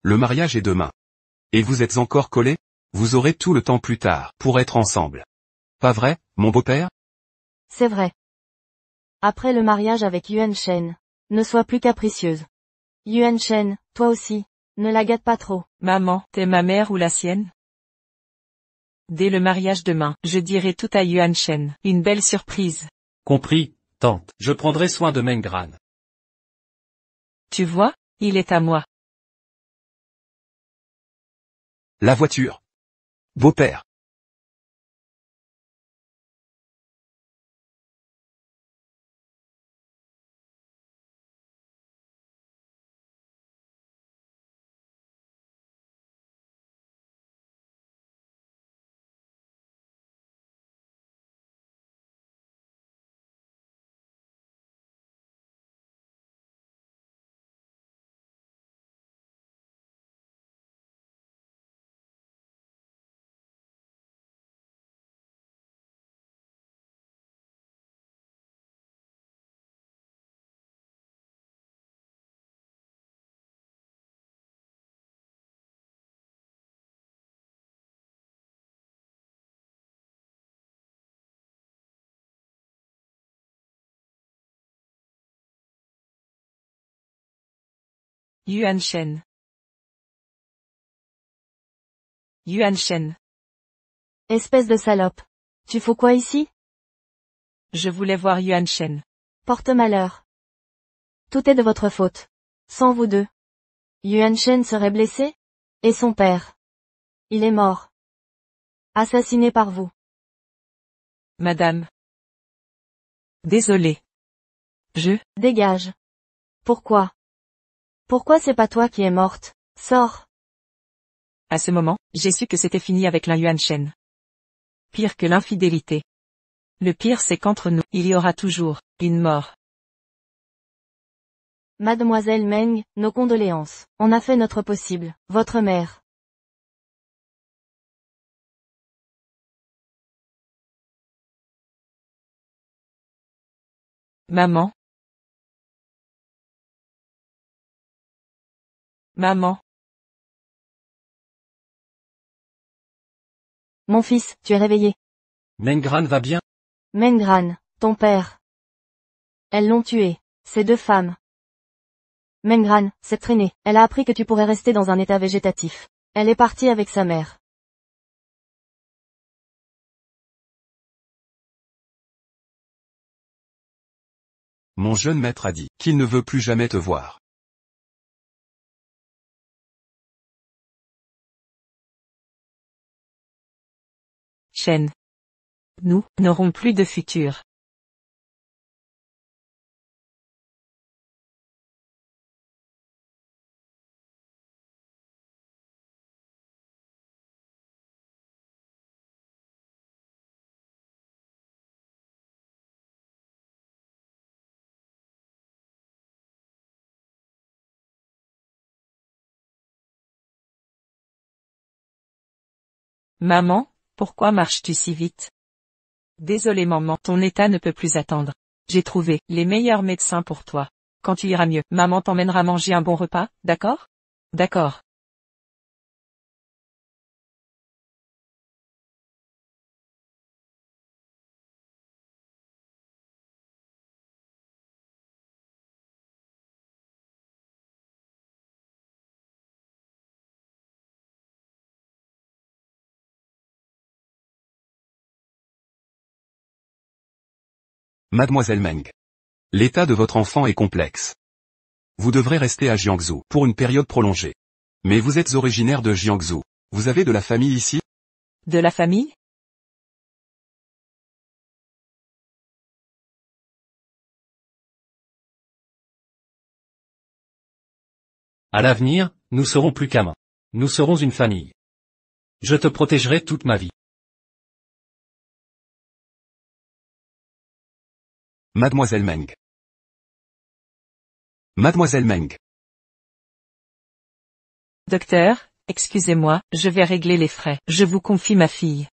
Le mariage est demain. Et vous êtes encore collés? Vous aurez tout le temps plus tard pour être ensemble. Pas vrai, mon beau-père? C'est vrai. Après le mariage avec Yuan Shen. Ne sois plus capricieuse. Yuan Shen, toi aussi. Ne la gâte pas trop. Maman, t'es ma mère ou la sienne? Dès le mariage demain, je dirai tout à Yuan Shen. Une belle surprise. Compris, tante. Je prendrai soin de Mengran. Tu vois, il est à moi. La voiture. Beau-père. Yuan Shen. Yuan Shen. Espèce de salope. Tu fous quoi ici? Je voulais voir Yuan Shen. Porte malheur. Tout est de votre faute. Sans vous deux. Yuan Shen serait blessé? Et son père? Il est mort. Assassiné par vous. Madame. Désolé. Dégage. Pourquoi? Pourquoi c'est pas toi qui es morte? Sors. À ce moment, j'ai su que c'était fini avec l'un Yuan Shen. Pire que l'infidélité. Le pire c'est qu'entre nous, il y aura toujours une mort. Mademoiselle Meng, nos condoléances. On a fait notre possible. Votre mère. Maman. Maman. Mon fils, tu es réveillé. Mengran va bien? Mengran, ton père. Elles l'ont tué. Ces deux femmes. Mengran, cette traînée. Elle a appris que tu pourrais rester dans un état végétatif. Elle est partie avec sa mère. Mon jeune maître a dit qu'il ne veut plus jamais te voir. Shen. Nous n'aurons plus de futur. Maman, pourquoi marches-tu si vite? Désolé maman, ton état ne peut plus attendre. J'ai trouvé les meilleurs médecins pour toi. Quand tu iras mieux, maman t'emmènera manger un bon repas, d'accord? D'accord. Mademoiselle Meng. L'état de votre enfant est complexe. Vous devrez rester à Jiangsu pour une période prolongée. Mais vous êtes originaire de Jiangsu. Vous avez de la famille ici? De la famille? À l'avenir, nous serons plus qu'un. Nous serons une famille. Je te protégerai toute ma vie. Mademoiselle Meng. Mademoiselle Meng. Docteur, excusez-moi, je vais régler les frais. Je vous confie ma fille.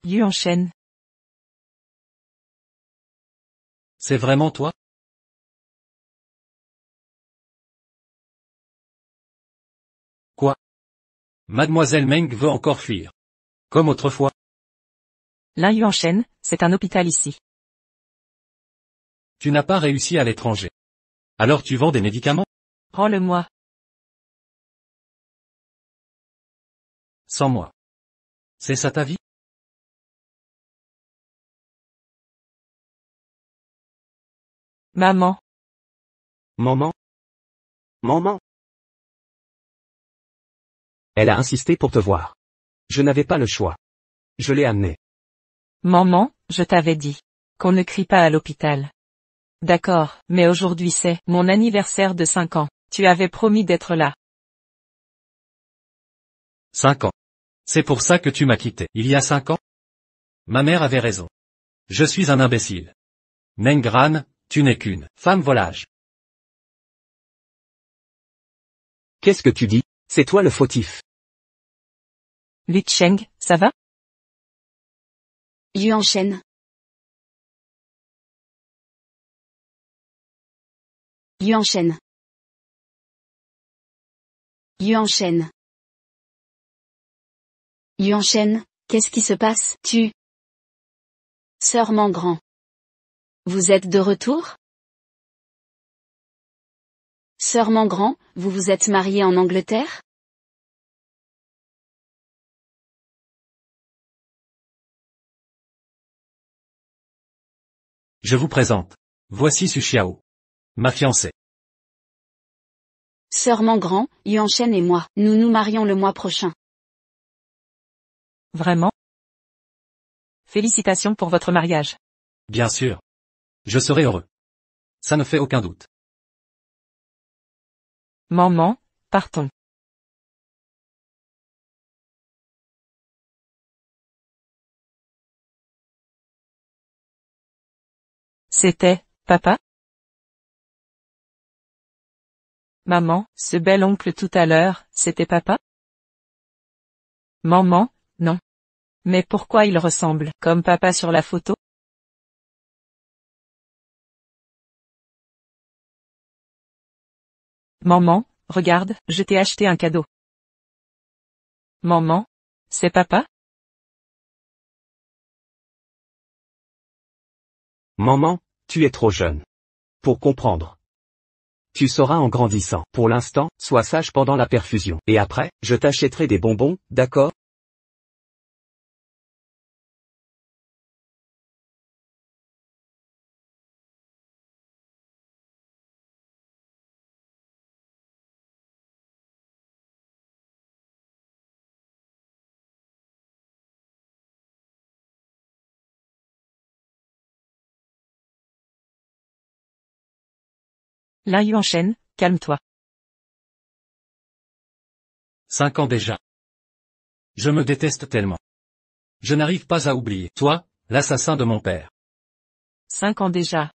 Yuan-shen. C'est vraiment toi? Quoi? Mademoiselle Meng veut encore fuir. Comme autrefois. Lin Yuan-shen, c'est un hôpital ici. Tu n'as pas réussi à l'étranger. Alors tu vends des médicaments? Rends-le-moi. Sans moi. C'est ça ta vie? Maman. Maman? Maman? Elle a insisté pour te voir. Je n'avais pas le choix. Je l'ai amenée. Maman, je t'avais dit. Qu'on ne crie pas à l'hôpital. D'accord, mais aujourd'hui c'est mon anniversaire de 5 ans. Tu avais promis d'être là. 5 ans. C'est pour ça que tu m'as quitté. Il y a 5 ans? Ma mère avait raison. Je suis un imbécile. Meng Gran, tu n'es qu'une femme volage. Qu'est-ce que tu dis? C'est toi le fautif. Lu Cheng, ça va? Yuan-shen. Yuan-shen. Yuan-shen. Yuan-shen, qu'est-ce qui se passe? Sœur Mangran. Vous êtes de retour? Sœur Mangran, vous vous êtes mariée en Angleterre? Je vous présente. Voici Su Xiao. Ma fiancée. Sœur Mangran, Yuan-shen et moi, nous nous marions le mois prochain. Vraiment? Félicitations pour votre mariage. Bien sûr. Je serai heureux. Ça ne fait aucun doute. Maman, partons. C'était, papa? Maman, ce bel oncle tout à l'heure, c'était papa? Maman, non. Mais pourquoi il ressemble comme papa sur la photo? Maman, regarde, je t'ai acheté un cadeau. Maman, c'est papa? Maman, tu es trop jeune. Pour comprendre. Tu sauras en grandissant. Pour l'instant, sois sage pendant la perfusion. Et après, je t'achèterai des bonbons, d'accord? Lin Yuan-shen, calme-toi. 5 ans déjà. Je me déteste tellement. Je n'arrive pas à oublier. Toi, l'assassin de mon père. 5 ans déjà.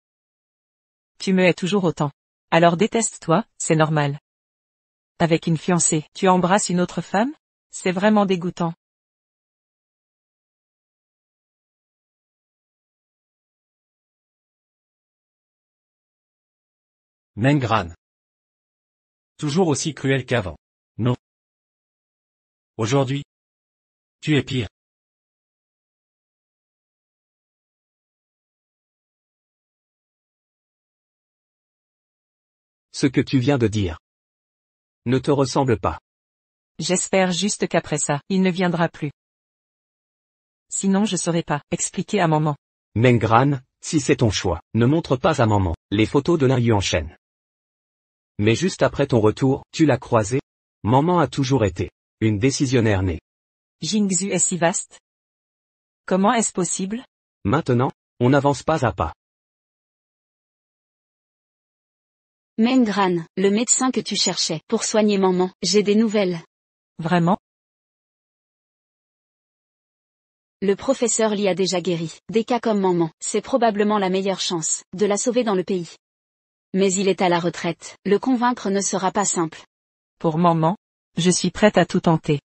Tu me hais toujours autant. Alors déteste-toi, c'est normal. Avec une fiancée, tu embrasses une autre femme? C'est vraiment dégoûtant. Meng Gran. Toujours aussi cruel qu'avant. Non. Aujourd'hui, tu es pire. Ce que tu viens de dire ne te ressemble pas. J'espère juste qu'après ça, il ne viendra plus. Sinon je saurais pas expliquer à maman. Meng Gran, si c'est ton choix, ne montre pas à maman les photos de Lin Yuan-shen. Mais juste après ton retour, tu l'as croisée? Maman a toujours été une décisionnaire née. Jingxu est si vaste. Comment est-ce possible? Maintenant, on n'avance pas à pas. Meng Gran, le médecin que tu cherchais pour soigner maman, j'ai des nouvelles. Vraiment? Le professeur l'y a déjà guéri. Des cas comme maman, c'est probablement la meilleure chance de la sauver dans le pays. Mais il est à la retraite, le convaincre ne sera pas simple. Pour maman, je suis prête à tout tenter.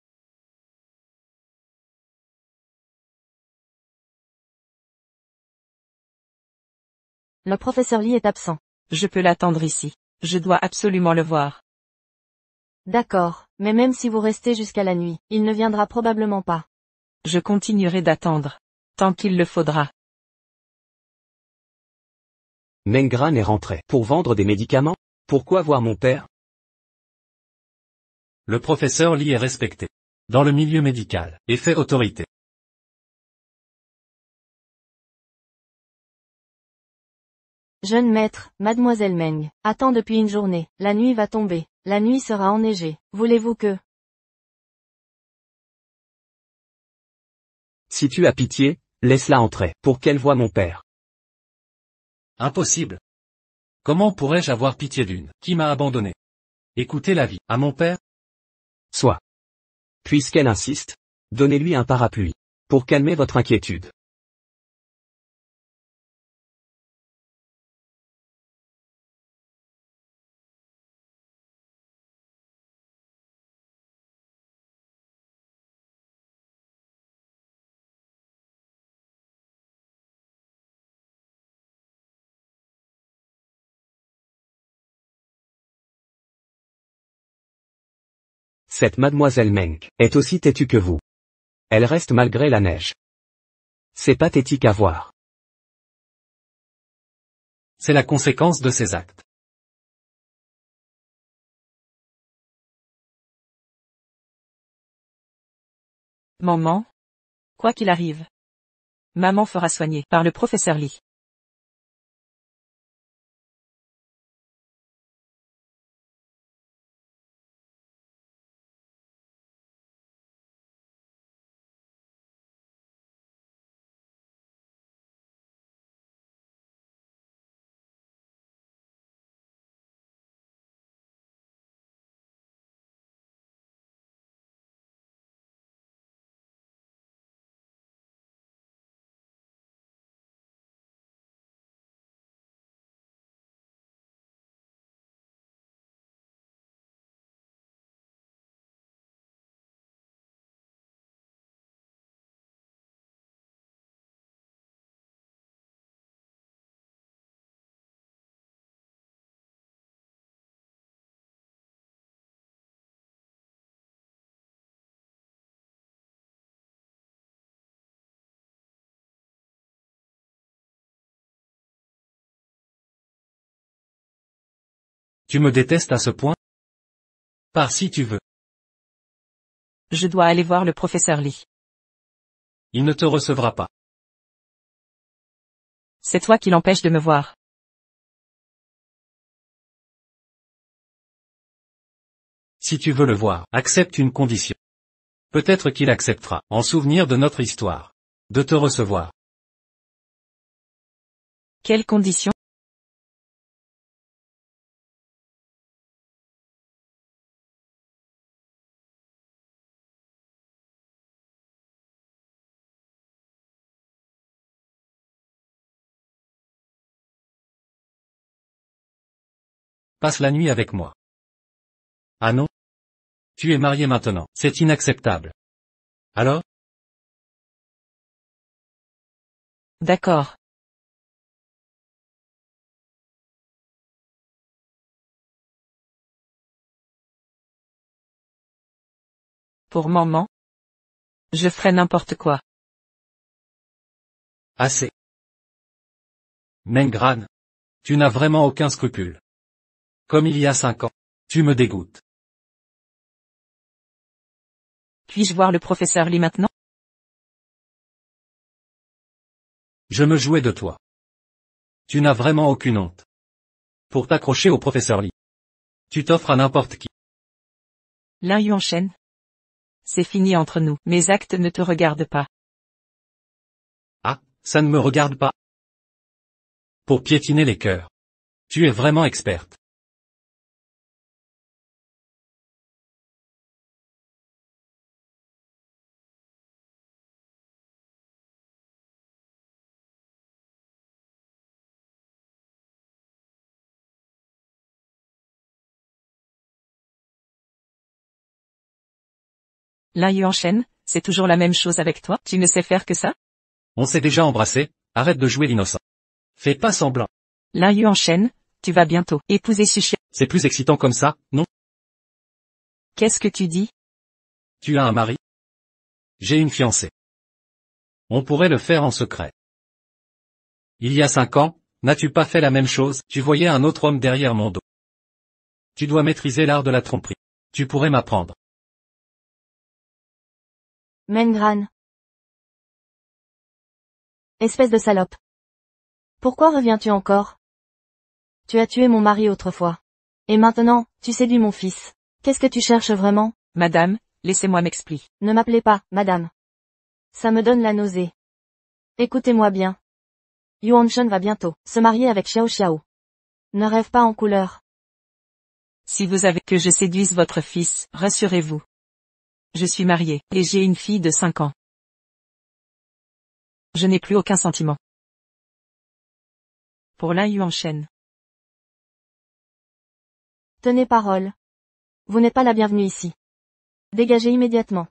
Le professeur Lee est absent. Je peux l'attendre ici. Je dois absolument le voir. D'accord, mais même si vous restez jusqu'à la nuit, il ne viendra probablement pas. Je continuerai d'attendre. Tant qu'il le faudra. Meng Gran est rentré. Pour vendre des médicaments? Pourquoi voir mon père? Le professeur Lee est respecté. Dans le milieu médical, et fait autorité. Jeune maître, mademoiselle Meng, attend depuis une journée, la nuit va tomber, la nuit sera enneigée, voulez-vous que... Si tu as pitié, laisse-la entrer, pour qu'elle voie mon père. Impossible. Comment pourrais-je avoir pitié d'une qui m'a abandonné? Écoutez la vie, à mon père? Soit. Puisqu'elle insiste, donnez-lui un parapluie. Pour calmer votre inquiétude. Cette mademoiselle Meng est aussi têtue que vous. Elle reste malgré la neige. C'est pathétique à voir. C'est la conséquence de ses actes. Maman? Quoi qu'il arrive. Maman fera soigner par le professeur Lee. Tu me détestes à ce point? Pars si tu veux. Je dois aller voir le professeur Lee. Il ne te recevra pas. C'est toi qui l'empêches de me voir. Si tu veux le voir, accepte une condition. Peut-être qu'il acceptera, en souvenir de notre histoire, de te recevoir. Quelles conditions? Passe la nuit avec moi. Ah non? Tu es marié maintenant, c'est inacceptable. Alors? D'accord. Pour maman? Je ferai n'importe quoi. Assez. Meng Gran. Tu n'as vraiment aucun scrupule. Comme il y a 5 ans. Tu me dégoûtes. Puis-je voir le professeur Lee maintenant? Je me jouais de toi. Tu n'as vraiment aucune honte. Pour t'accrocher au professeur Lee. Tu t'offres à n'importe qui. Lin Yuanchen. C'est fini entre nous. Mes actes ne te regardent pas. Ah, ça ne me regarde pas. Pour piétiner les cœurs. Tu es vraiment experte. Lin Yuanchen, c'est toujours la même chose avec toi? Tu ne sais faire que ça? On s'est déjà embrassé, arrête de jouer l'innocent. Fais pas semblant. Lin Yu enchaîne, tu vas bientôt épouser Sushia. C'est plus excitant comme ça, non? Qu'est-ce que tu dis? Tu as un mari? J'ai une fiancée. On pourrait le faire en secret. Il y a 5 ans, n'as-tu pas fait la même chose? Tu voyais un autre homme derrière mon dos. Tu dois maîtriser l'art de la tromperie. Tu pourrais m'apprendre. Mengran. Espèce de salope. Pourquoi reviens-tu encore? Tu as tué mon mari autrefois. Et maintenant, tu séduis mon fils. Qu'est-ce que tu cherches vraiment? Madame, laissez-moi m'expliquer. Ne m'appelez pas, madame. Ça me donne la nausée. Écoutez-moi bien. Yuan Shen va bientôt se marier avec Xiao Xiao. Ne rêve pas en couleur. Si vous avez que je séduise votre fils, rassurez-vous. Je suis mariée, et j'ai une fille de 5 ans. Je n'ai plus aucun sentiment. Pour Lin Yu enchaîne. Tenez parole. Vous n'êtes pas la bienvenue ici. Dégagez immédiatement.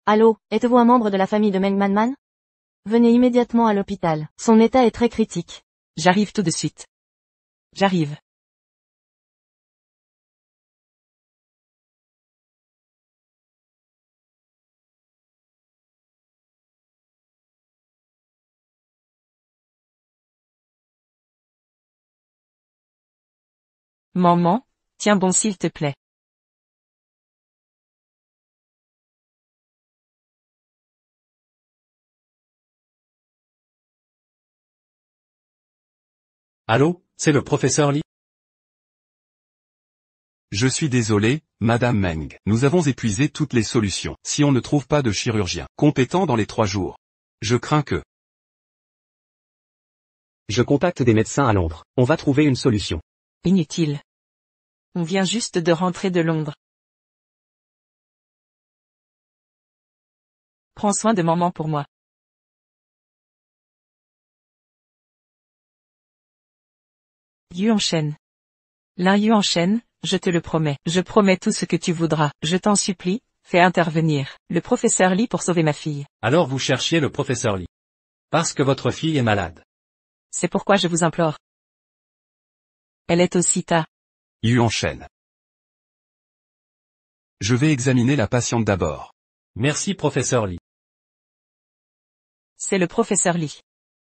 Allô, êtes-vous un membre de la famille de Meng Manman? Venez immédiatement à l'hôpital. Son état est très critique. J'arrive tout de suite. J'arrive. Maman, tiens bon s'il te plaît. Allô, c'est le professeur Li? Je suis désolé, Madame Meng. Nous avons épuisé toutes les solutions. Si on ne trouve pas de chirurgien compétent dans les 3 jours, je crains que... Je contacte des médecins à Londres. On va trouver une solution. Inutile. On vient juste de rentrer de Londres. Prends soin de maman pour moi. Yu enchaîne. Lin Yu enchaîne, je te le promets. Je promets tout ce que tu voudras. Je t'en supplie, fais intervenir le professeur Li pour sauver ma fille. Alors vous cherchiez le professeur Li. Parce que votre fille est malade. C'est pourquoi je vous implore. Elle est aussi ta. Yu enchaîne. Je vais examiner la patiente d'abord. Merci professeur Li. C'est le professeur Li.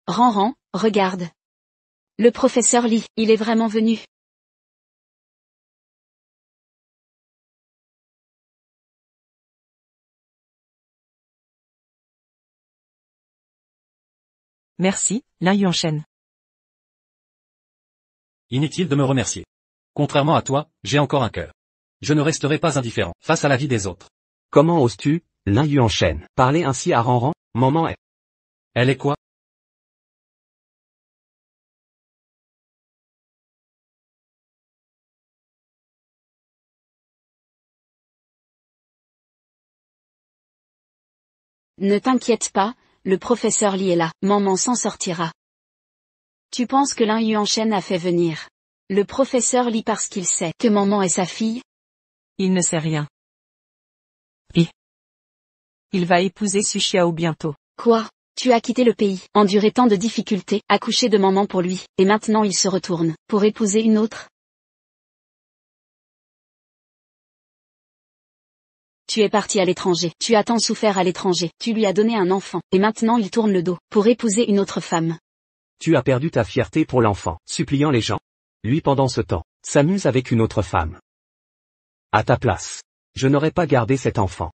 Ranran, regarde. Le professeur Li, il est vraiment venu. Merci, Lin Yu enchaîne. Inutile de me remercier. Contrairement à toi, j'ai encore un cœur. Je ne resterai pas indifférent face à la vie des autres. Comment oses-tu, Lin Yu enchaîne, parler ainsi à Ranran? Maman est... Elle est quoi? Ne t'inquiète pas, le professeur Li est là, maman s'en sortira. Tu penses que Lin Yu enchaîne a fait venir le professeur Li parce qu'il sait que maman est sa fille? Il ne sait rien. Il va épouser Su Xiao bientôt. Quoi? Tu as quitté le pays, enduré tant de difficultés, accouché de maman pour lui, et maintenant il se retourne, pour épouser une autre? Tu es parti à l'étranger, tu as tant souffert à l'étranger, tu lui as donné un enfant, et maintenant il tourne le dos, pour épouser une autre femme. Tu as perdu ta fierté pour l'enfant, suppliant les gens. Lui pendant ce temps, s'amuse avec une autre femme. À ta place, je n'aurais pas gardé cet enfant.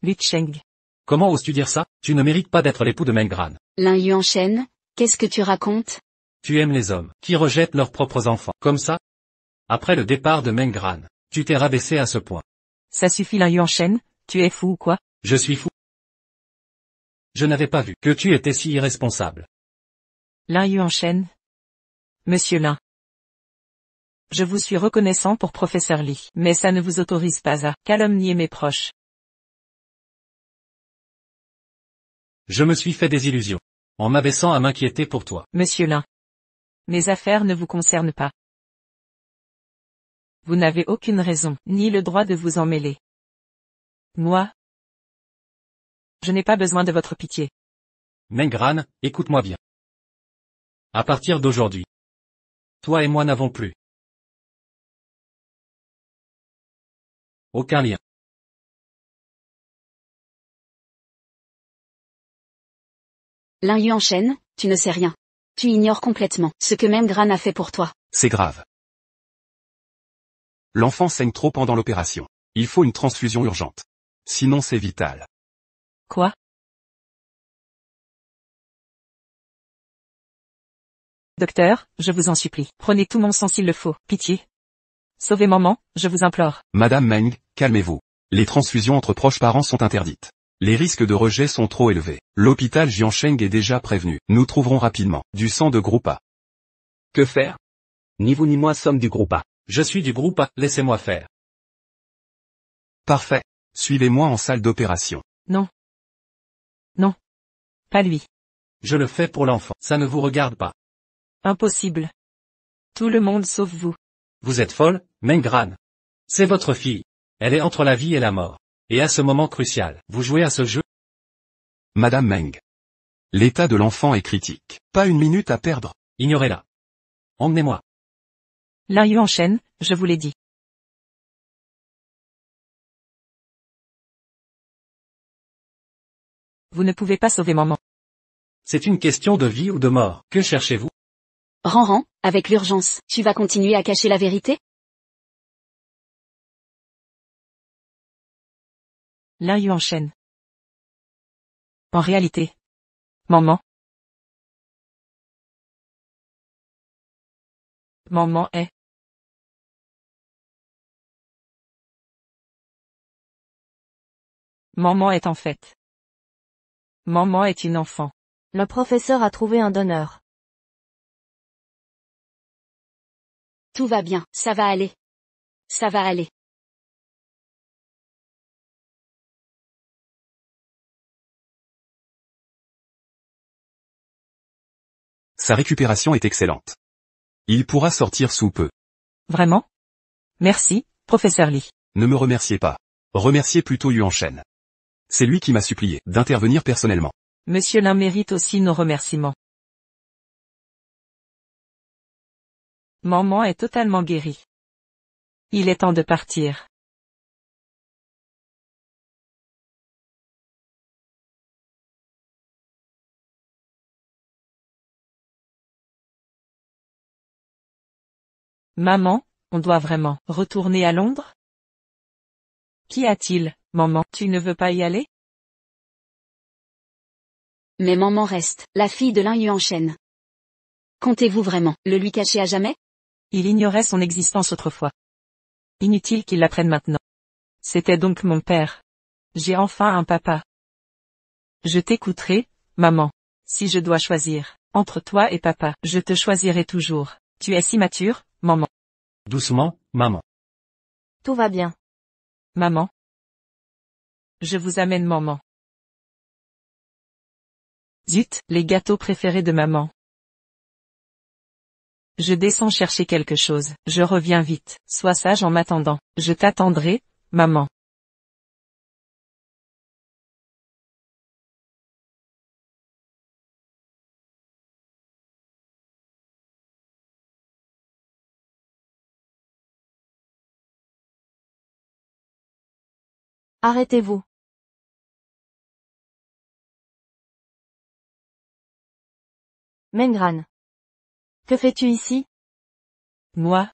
Lu Cheng. Comment oses-tu dire ça? Tu ne mérites pas d'être l'époux de Mengran. Lin Yu enchaîne, qu'est-ce que tu racontes? Tu aimes les hommes, qui rejettent leurs propres enfants. Comme ça? Après le départ de Mengran, tu t'es rabaissé à ce point. Ça suffit Lin Yuanshen, tu es fou ou quoi? Je suis fou. Je n'avais pas vu que tu étais si irresponsable. Lin Yuanshen. Monsieur Lin. Je vous suis reconnaissant pour professeur Li, mais ça ne vous autorise pas à calomnier mes proches. Je me suis fait des illusions. En m'abaissant à m'inquiéter pour toi. Monsieur Lin. Mes affaires ne vous concernent pas. Vous n'avez aucune raison, ni le droit de vous en mêler. Moi, je n'ai pas besoin de votre pitié. Mengran, écoute-moi bien. À partir d'aujourd'hui, toi et moi n'avons plus aucun lien. Lin Yuanshen, tu ne sais rien. Tu ignores complètement ce que Mengran a fait pour toi. C'est grave. L'enfant saigne trop pendant l'opération. Il faut une transfusion urgente. Sinon c'est vital. Quoi? Docteur, je vous en supplie, prenez tout mon sang s'il le faut, pitié. Sauvez maman, je vous implore. Madame Meng, calmez-vous. Les transfusions entre proches parents sont interdites. Les risques de rejet sont trop élevés. L'hôpital Jiansheng est déjà prévenu. Nous trouverons rapidement du sang de groupe A. Que faire? Ni vous ni moi sommes du groupe A. Je suis du groupe A, laissez-moi faire. Parfait. Suivez-moi en salle d'opération. Non. Non. Pas lui. Je le fais pour l'enfant. Ça ne vous regarde pas. Impossible. Tout le monde sauf vous. Vous êtes folle, Mengran. C'est votre fille. Elle est entre la vie et la mort. Et à ce moment crucial, vous jouez à ce jeu? Madame Meng. L'état de l'enfant est critique. Pas une minute à perdre. Ignorez-la. Emmenez-moi. Lin Yuanshen, je vous l'ai dit. Vous ne pouvez pas sauver maman. C'est une question de vie ou de mort. Que cherchez-vous? Ranran, avec l'urgence, tu vas continuer à cacher la vérité? Lin Yuanshen. En réalité. Maman. Maman est. Maman est en fait. Maman est une enfant. Le professeur a trouvé un donneur. Tout va bien, ça va aller. Ça va aller. Sa récupération est excellente. Il pourra sortir sous peu. Vraiment? Merci, professeur Li. Ne me remerciez pas. Remerciez plutôt Yuanshen. C'est lui qui m'a supplié d'intervenir personnellement. Monsieur Lin mérite aussi nos remerciements. Maman est totalement guérie. Il est temps de partir. Maman, on doit vraiment retourner à Londres? Qu'y a-t-il, maman, tu ne veux pas y aller? Mais maman reste, la fille de Lin Yuanshen. Comptez-vous vraiment le lui cacher à jamais? Il ignorait son existence autrefois. Inutile qu'il l'apprenne maintenant. C'était donc mon père. J'ai enfin un papa. Je t'écouterai, maman. Si je dois choisir, entre toi et papa, je te choisirai toujours. Tu es si mature, maman. Doucement, maman. Tout va bien. Maman. Je vous amène maman. Zut, les gâteaux préférés de maman. Je descends chercher quelque chose, je reviens vite, sois sage en m'attendant. Je t'attendrai, maman. Arrêtez-vous. Mengran. Que fais-tu ici? Moi,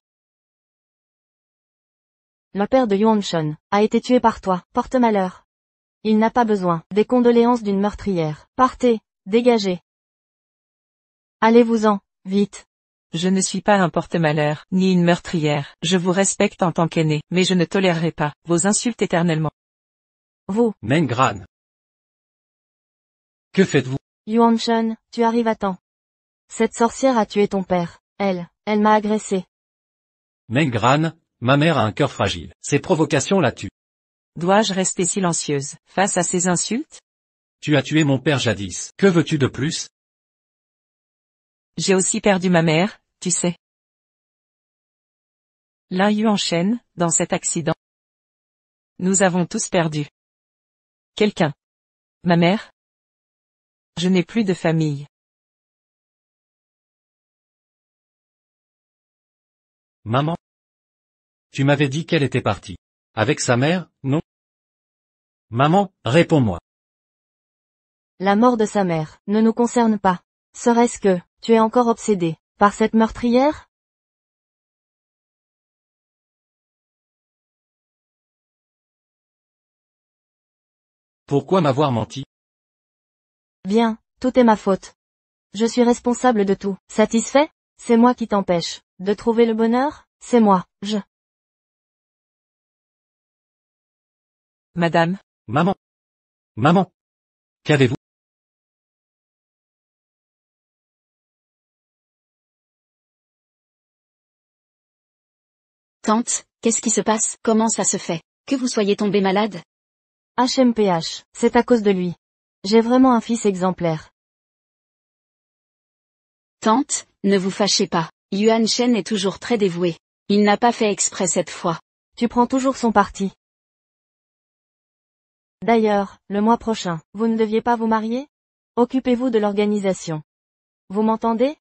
Le père de Yuanshen a été tué par toi, porte-malheur. Il n'a pas besoin des condoléances d'une meurtrière. Partez, dégagez. Allez-vous-en, vite. Je ne suis pas un porte-malheur, ni une meurtrière. Je vous respecte en tant qu'aîné, mais je ne tolérerai pas vos insultes éternellement. Vous, Meng Gran. Que faites-vous? Yuan Shen, tu arrives à temps. Cette sorcière a tué ton père. Elle m'a agressé. Meng Gran, ma mère a un cœur fragile. Ces provocations la tuent. Dois-je rester silencieuse face à ces insultes? Tu as tué mon père jadis. Que veux-tu de plus? J'ai aussi perdu ma mère, tu sais. Lin Yuan Shen, dans cet accident. Nous avons tous perdu quelqu'un. Ma mère? Je n'ai plus de famille. Maman? Tu m'avais dit qu'elle était partie. Avec sa mère, non? Maman, réponds-moi. La mort de sa mère ne nous concerne pas. Serait-ce que, tu es encore obsédé par cette meurtrière? Pourquoi m'avoir menti? Bien, tout est ma faute. Je suis responsable de tout. Satisfait? C'est moi qui t'empêche de trouver le bonheur? C'est moi, Madame, Maman. Maman. Qu'avez-vous? Tante, qu'est-ce qui se passe? Comment ça se fait que vous soyez tombée malade? HMPH, c'est à cause de lui. J'ai vraiment un fils exemplaire. Tante, ne vous fâchez pas. Yuan Shen est toujours très dévoué. Il n'a pas fait exprès cette fois. Tu prends toujours son parti. D'ailleurs, le mois prochain, vous ne deviez pas vous marier? Occupez-vous de l'organisation. Vous m'entendez?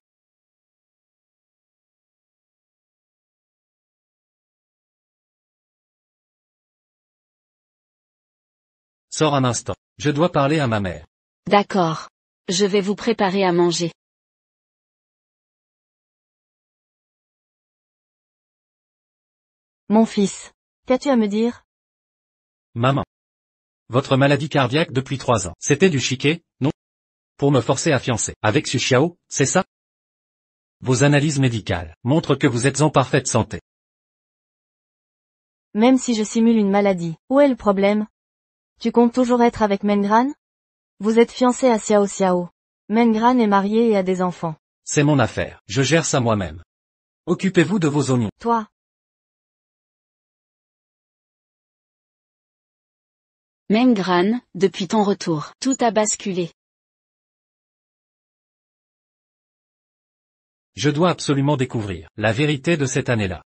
Sors un instant. Je dois parler à ma mère. D'accord. Je vais vous préparer à manger. Mon fils. Qu'as-tu à me dire? Maman. Votre maladie cardiaque depuis 3 ans. C'était du chiquet, non? Pour me forcer à fiancer avec Xu Xiao, c'est ça? Vos analyses médicales montrent que vous êtes en parfaite santé. Même si je simule une maladie, où est le problème? Tu comptes toujours être avec Mengran? Vous êtes fiancé à Xiao Xiao. Mengran est marié et a des enfants. C'est mon affaire. Je gère ça moi-même. Occupez-vous de vos oignons. Toi, Meng Gran, depuis ton retour, tout a basculé. Je dois absolument découvrir la vérité de cette année-là.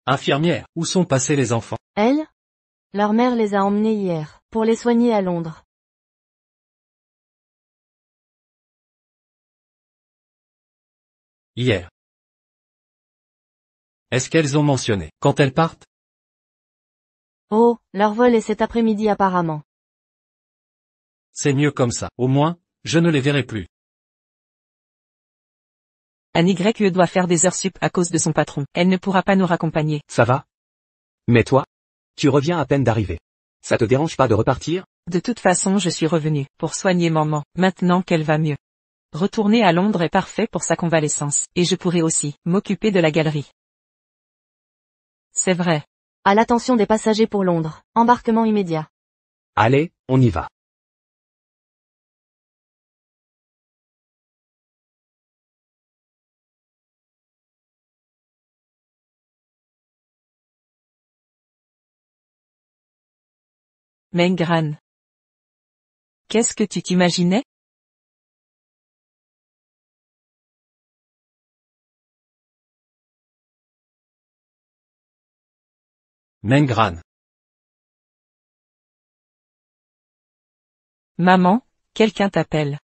Infirmière, où sont passés les enfants? elle? Leur mère les a emmenés hier, pour les soigner à Londres. Hier. Est-ce qu'elles ont mentionné quand elles partent? Oh, leur vol est cet après-midi apparemment. C'est mieux comme ça. Au moins, je ne les verrai plus. Anne Y doit faire des heures sup à cause de son patron. Elle ne pourra pas nous raccompagner. Ça va? Mais toi? Tu reviens à peine d'arriver. Ça te dérange pas de repartir? De toute façon je suis revenue pour soigner maman, maintenant qu'elle va mieux. Retourner à Londres est parfait pour sa convalescence, et je pourrai aussi m'occuper de la galerie. C'est vrai. À l'attention des passagers pour Londres. Embarquement immédiat. Allez, on y va. Meng Gran. Qu'est-ce que tu t'imaginais? Meng Gran. Maman, quelqu'un t'appelle.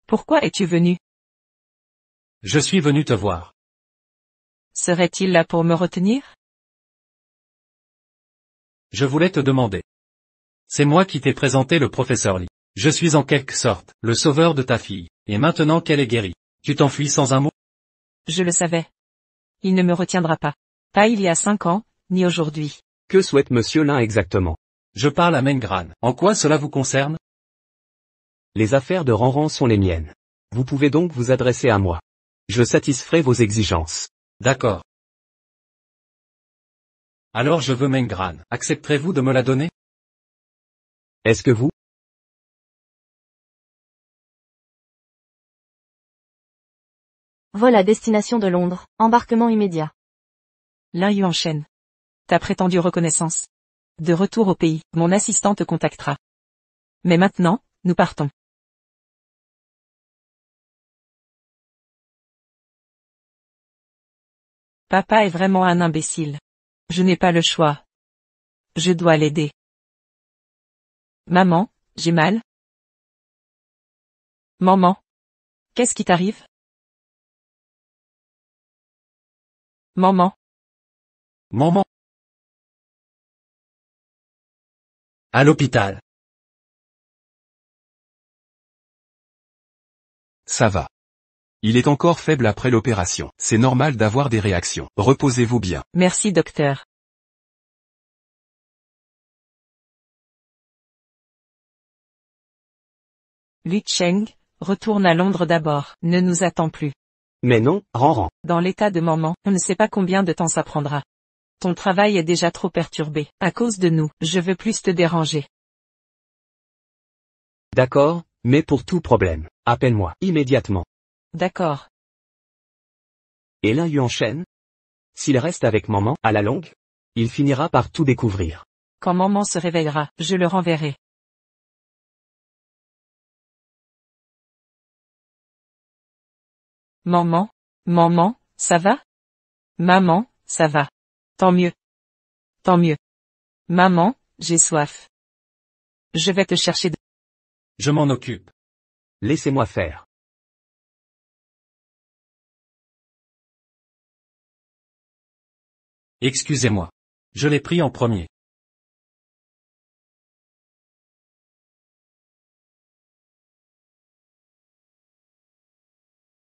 Pourquoi es-tu venu? Je suis venu te voir. Serait-il là pour me retenir? Je voulais te demander. C'est moi qui t'ai présenté le professeur Lee. Je suis en quelque sorte, le sauveur de ta fille, et maintenant qu'elle est guérie, tu t'enfuis sans un mot? Je le savais. Il ne me retiendra pas. Pas il y a 5 ans, ni aujourd'hui. Que souhaite monsieur Lin exactement? Je parle à Mengran. En quoi cela vous concerne? Les affaires de Ranran sont les miennes. Vous pouvez donc vous adresser à moi. Je satisferai vos exigences. D'accord. Alors je veux Mengran. Accepterez-vous de me la donner? Est-ce que vous? Vol à destination de Londres, embarquement immédiat. Lin Yuanshen. Ta prétendue reconnaissance. De retour au pays, mon assistant te contactera. Mais maintenant, nous partons. Papa est vraiment un imbécile. Je n'ai pas le choix. Je dois l'aider. Maman, j'ai mal. Maman. Qu'est-ce qui t'arrive? Maman. Maman. À l'hôpital. Ça va. Il est encore faible après l'opération. C'est normal d'avoir des réactions. Reposez-vous bien. Merci docteur. Lu Cheng, retourne à Londres d'abord. Ne nous attends plus. Mais non, Ranran. Dans l'état de maman, on ne sait pas combien de temps ça prendra. Ton travail est déjà trop perturbé. À cause de nous, je veux plus te déranger. D'accord, mais pour tout problème, appelle-moi immédiatement. D'accord. Et Lin Yuanshen? S'il reste avec maman, à la longue, il finira par tout découvrir. Quand maman se réveillera, je le renverrai. Maman, maman, ça va? Maman, ça va. Tant mieux. Tant mieux. Maman, j'ai soif. Je vais te chercher. Je m'en occupe. Laissez-moi faire. Excusez-moi. Je l'ai pris en premier.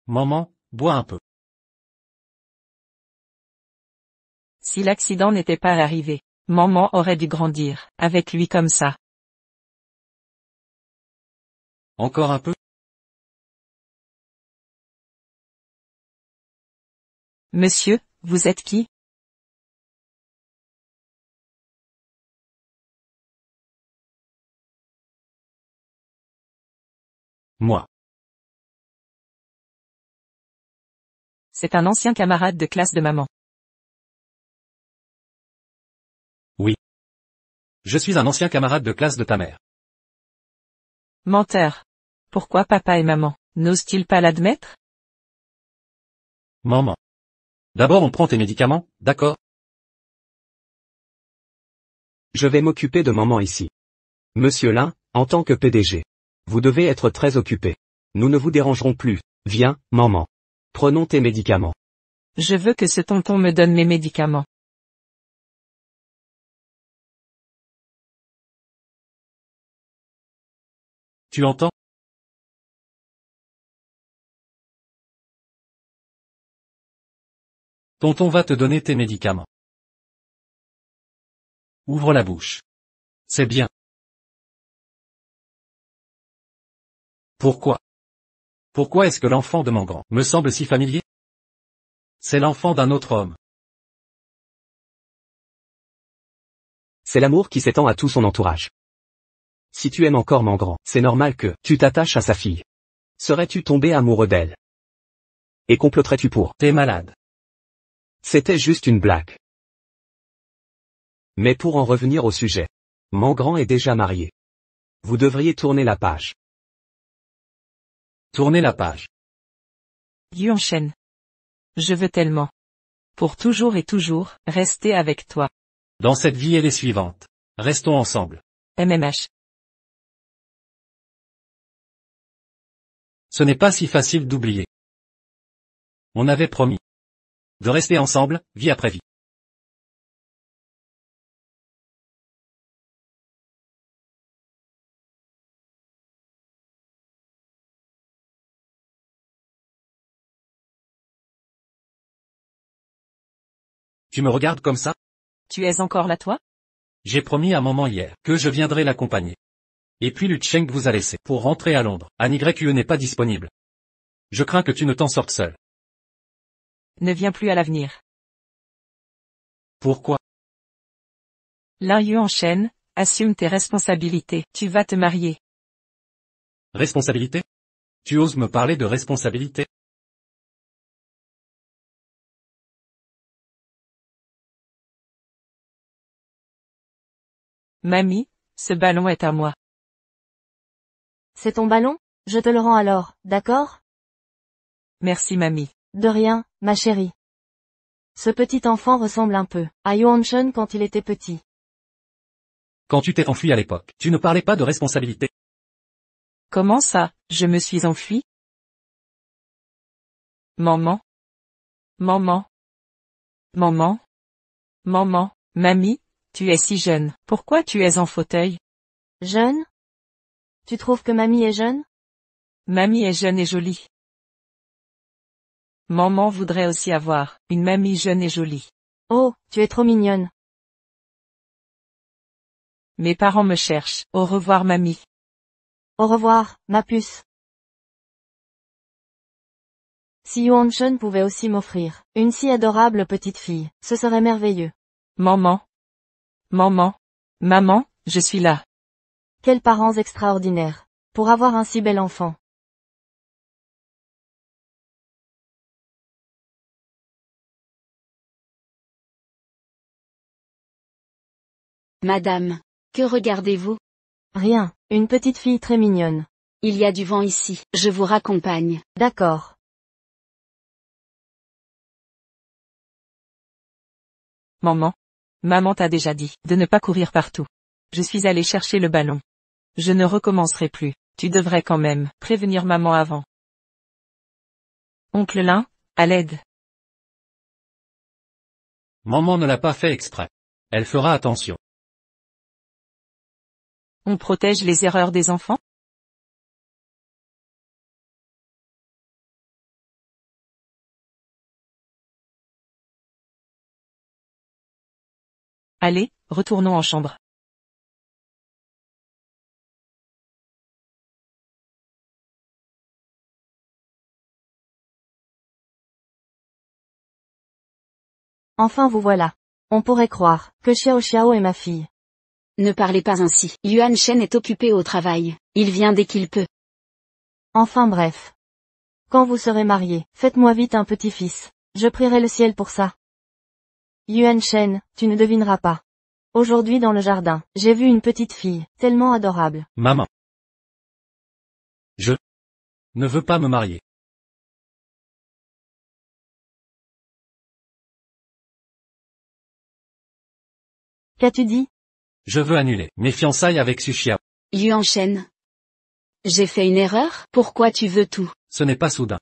Maman, bois un peu. Si l'accident n'était pas arrivé, maman aurait dû grandir, avec lui comme ça. Encore un peu? Monsieur, vous êtes qui? Moi. C'est un ancien camarade de classe de maman. Oui. Je suis un ancien camarade de classe de ta mère. Menteur. Pourquoi papa et maman, n'osent-ils pas l'admettre? Maman. D'abord on prend tes médicaments, d'accord? Je vais m'occuper de maman ici. Monsieur Lin, en tant que PDG. Vous devez être très occupé. Nous ne vous dérangerons plus. Viens, maman. Prenons tes médicaments. Je veux que ce tonton me donne mes médicaments. Tu entends? Tonton va te donner tes médicaments. Ouvre la bouche. C'est bien. Pourquoi? Pourquoi est-ce que l'enfant de mon grand me semble si familier? C'est l'enfant d'un autre homme. C'est l'amour qui s'étend à tout son entourage. Si tu aimes encore mon grand, c'est normal que tu t'attaches à sa fille. Serais-tu tombé amoureux d'elle? Et comploterais-tu pour? T'es malade. C'était juste une blague. Mais pour en revenir au sujet. Mon grand est déjà marié. Vous devriez tourner la page. Tournez la page. Yuanshen. Je veux tellement. Pour toujours et toujours, rester avec toi. Dans cette vie et les suivantes. Restons ensemble. MMH. Ce n'est pas si facile d'oublier. On avait promis. De rester ensemble, vie après vie. Tu me regardes comme ça? Tu es encore là toi? J'ai promis à maman hier que je viendrai l'accompagner. Et puis Lutschenk vous a laissé pour rentrer à Londres. Anne YE n'est pas disponible. Je crains que tu ne t'en sortes seul. Ne viens plus à l'avenir. Pourquoi? L'un Yu enchaîne, assume tes responsabilités. Tu vas te marier. Responsabilité? Tu oses me parler de responsabilité? Mamie, ce ballon est à moi. C'est ton ballon? Je te le rends alors, d'accord? Merci mamie. De rien, ma chérie. Ce petit enfant ressemble un peu à Yuan-chun quand il était petit. Quand tu t'es enfui à l'époque, tu ne parlais pas de responsabilité. Comment ça, je me suis enfui? Maman? Maman? Maman? Maman? Mamie, tu es si jeune. Pourquoi tu es en fauteuil? Jeune? Tu trouves que mamie est jeune? Mamie est jeune et jolie. Maman voudrait aussi avoir une mamie jeune et jolie. Oh, tu es trop mignonne. Mes parents me cherchent. Au revoir mamie. Au revoir, ma puce. Si Yuan-chun pouvait aussi m'offrir une si adorable petite fille, ce serait merveilleux. Maman. Maman. Maman, je suis là. Quels parents extraordinaires. Pour avoir un si bel enfant. Madame, que regardez-vous? Rien, une petite fille très mignonne. Il y a du vent ici, je vous raccompagne. D'accord. Maman. Maman t'a déjà dit de ne pas courir partout. Je suis allée chercher le ballon. Je ne recommencerai plus. Tu devrais quand même prévenir maman avant. Oncle Lin, à l'aide. Maman ne l'a pas fait exprès. Elle fera attention. On protège les erreurs des enfants? Allez, retournons en chambre. Enfin vous voilà. On pourrait croire que Xiao Xiao est ma fille. Ne parlez pas ainsi. Yuan Shen est occupé au travail. Il vient dès qu'il peut. Enfin bref. Quand vous serez mariés, faites-moi vite un petit-fils. Je prierai le ciel pour ça. Yuan Shen, tu ne devineras pas. Aujourd'hui dans le jardin, j'ai vu une petite fille, tellement adorable. Maman. Je ne veux pas me marier. Qu'as-tu dit? Je veux annuler mes fiançailles avec Sushia. Yuan Shen. J'ai fait une erreur? Pourquoi tu veux tout? Ce n'est pas soudain.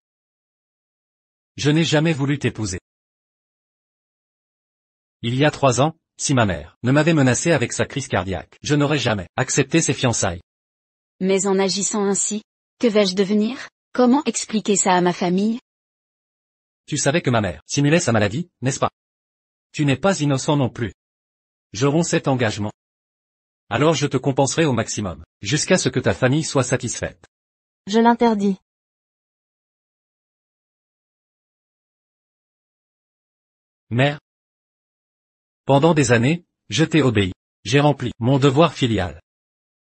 Je n'ai jamais voulu t'épouser. Il y a 3 ans, si ma mère ne m'avait menacé avec sa crise cardiaque, je n'aurais jamais accepté ses fiançailles. Mais en agissant ainsi, que vais-je devenir? Comment expliquer ça à ma famille? Tu savais que ma mère simulait sa maladie, n'est-ce pas? Tu n'es pas innocent non plus. Je romps cet engagement. Alors je te compenserai au maximum, jusqu'à ce que ta famille soit satisfaite. Je l'interdis. Mère. Pendant des années, je t'ai obéi. J'ai rempli mon devoir filial.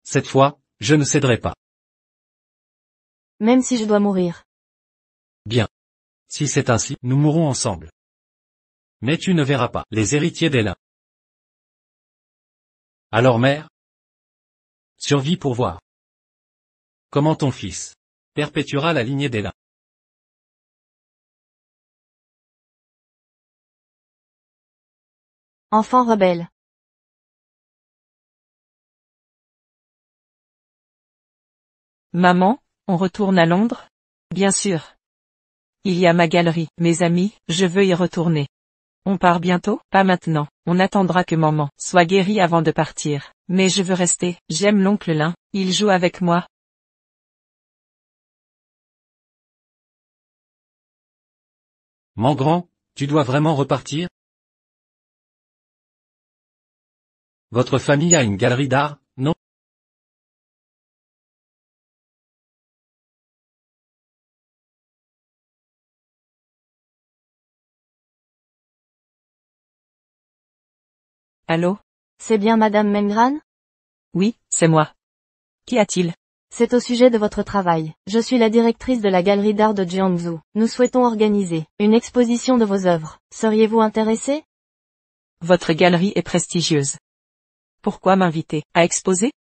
Cette fois, je ne céderai pas. Même si je dois mourir. Bien. Si c'est ainsi, nous mourrons ensemble. Mais tu ne verras pas les héritiers des Lin. Alors mère? Survis pour voir. Comment ton fils perpétuera la lignée des Lin. Enfant rebelle. Maman, on retourne à Londres? Bien sûr. Il y a ma galerie, mes amis, je veux y retourner. On part bientôt? Pas maintenant, on attendra que maman soit guérie avant de partir. Mais je veux rester, j'aime l'oncle Lin, il joue avec moi. Mon grand, tu dois vraiment repartir? Votre famille a une galerie d'art, non? Allô? C'est bien Madame Mengran? Oui, c'est moi. Qu'y a-t-il? C'est au sujet de votre travail. Je suis la directrice de la galerie d'art de Jiangsu. Nous souhaitons organiser une exposition de vos œuvres. Seriez-vous intéressé? Votre galerie est prestigieuse. Pourquoi m'inviter à exposer?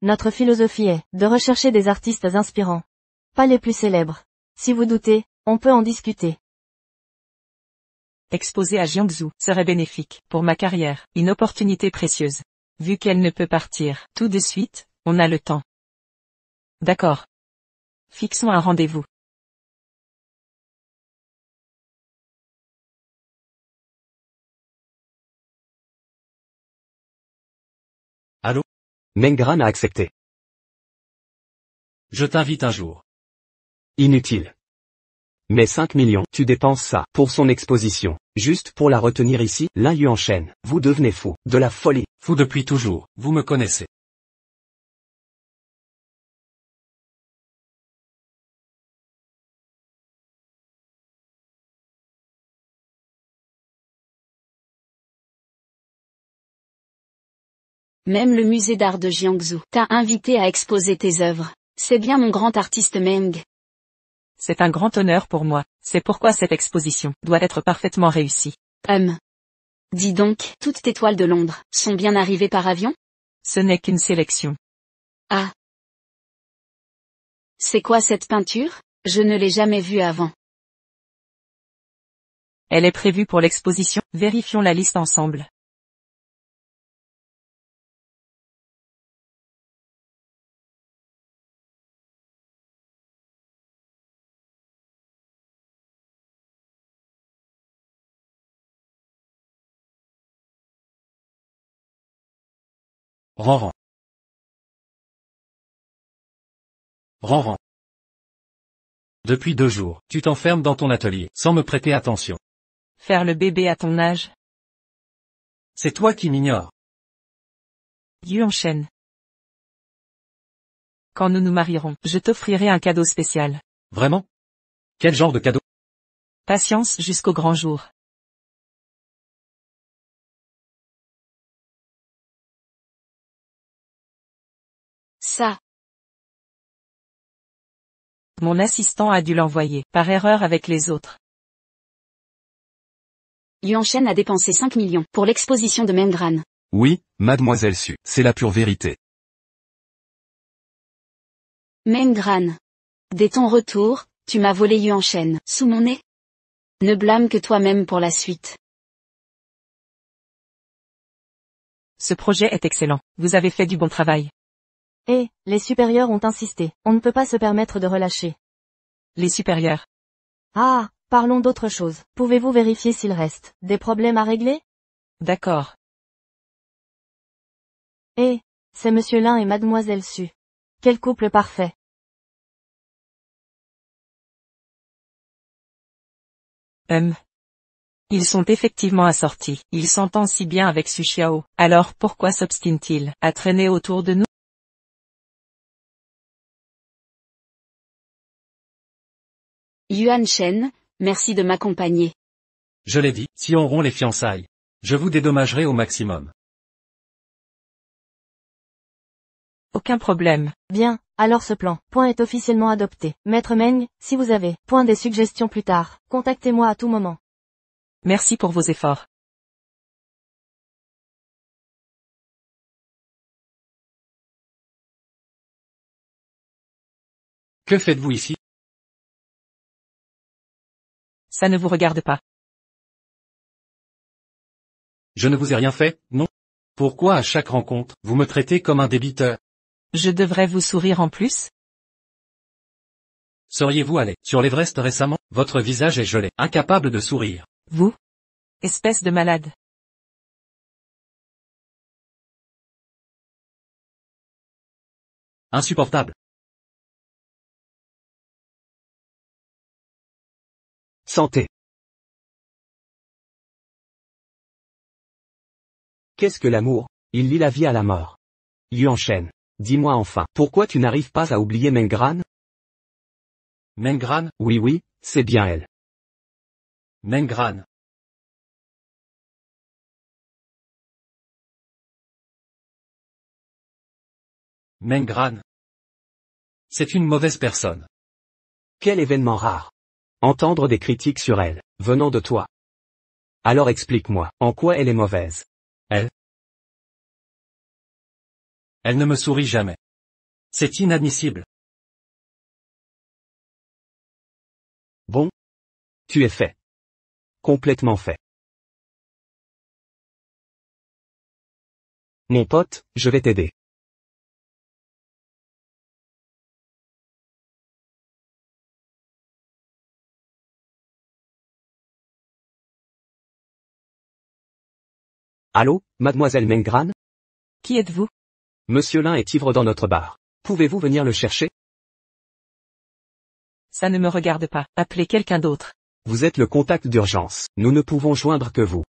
Notre philosophie est de rechercher des artistes inspirants. Pas les plus célèbres. Si vous doutez, on peut en discuter. Exposer à Jiangsu serait bénéfique pour ma carrière, une opportunité précieuse. Vu qu'elle ne peut partir tout de suite, on a le temps. D'accord. Fixons un rendez-vous. Allô? Mengran a accepté. Je t'invite un jour. Inutile. Mais 5 millions, tu dépenses ça, pour son exposition. Juste pour la retenir ici, Lin Yuanchen, vous devenez fou, de la folie. Fou depuis toujours, vous me connaissez. Même le musée d'art de Jiangsu t'a invité à exposer tes œuvres. C'est bien mon grand artiste Meng. C'est un grand honneur pour moi. C'est pourquoi cette exposition doit être parfaitement réussie. Dis donc, toutes tes toiles de Londres sont bien arrivées par avion? Ce n'est qu'une sélection. Ah. C'est quoi cette peinture? Je ne l'ai jamais vue avant. Elle est prévue pour l'exposition. Vérifions la liste ensemble. Ranran. Ranran. Depuis 2 jours, tu t'enfermes dans ton atelier, sans me prêter attention. Faire le bébé à ton âge? C'est toi qui m'ignores. Yuanchen. Quand nous nous marierons, je t'offrirai un cadeau spécial. Vraiment? Quel genre de cadeau? Patience jusqu'au grand jour. Ça. Mon assistant a dû l'envoyer, par erreur avec les autres. Yuanchen a dépensé 5 millions pour l'exposition de Mengran. Oui, mademoiselle Su, c'est la pure vérité. Mengran. Dès ton retour, tu m'as volé Yuanchen, sous mon nez. Ne blâme que toi-même pour la suite. Ce projet est excellent. Vous avez fait du bon travail. Et, les supérieurs ont insisté. On ne peut pas se permettre de relâcher. Les supérieurs. Ah, parlons d'autre chose. Pouvez-vous vérifier s'il reste des problèmes à régler? D'accord. Et, c'est Monsieur Lin et Mademoiselle Su. Quel couple parfait. Ils sont effectivement assortis. Ils s'entendent si bien avec Su Xiao. Alors pourquoi s'obstine-t-il à traîner autour de nous? Yuanchen, merci de m'accompagner. Je l'ai dit, si on rompt les fiançailles, je vous dédommagerai au maximum. Aucun problème. Bien, alors ce point est officiellement adopté. Maître Meng, si vous avez des suggestions plus tard, contactez-moi à tout moment. Merci pour vos efforts. Que faites-vous ici? Ça ne vous regarde pas. Je ne vous ai rien fait, non? Pourquoi à chaque rencontre, vous me traitez comme un débiteur? Je devrais vous sourire en plus? Seriez-vous allé sur l'Everest récemment? Votre visage est gelé, incapable de sourire. Vous? Espèce de malade. Insupportable. Santé. Qu'est-ce que l'amour? Il lie la vie à la mort. Yuan-shen, dis-moi enfin, pourquoi tu n'arrives pas à oublier Mengran? Mengran, Oui, c'est bien elle. Mengran. Mengran. C'est une mauvaise personne. Quel événement rare. Entendre des critiques sur elle, venant de toi. Alors explique-moi, en quoi elle est mauvaise? Elle ne me sourit jamais. C'est inadmissible. Bon. Tu es fait. Complètement fait. Mon pote, je vais t'aider. Allô, mademoiselle Mengran? Qui êtes-vous? Monsieur Lin est ivre dans notre bar. Pouvez-vous venir le chercher? Ça ne me regarde pas. Appelez quelqu'un d'autre. Vous êtes le contact d'urgence. Nous ne pouvons joindre que vous.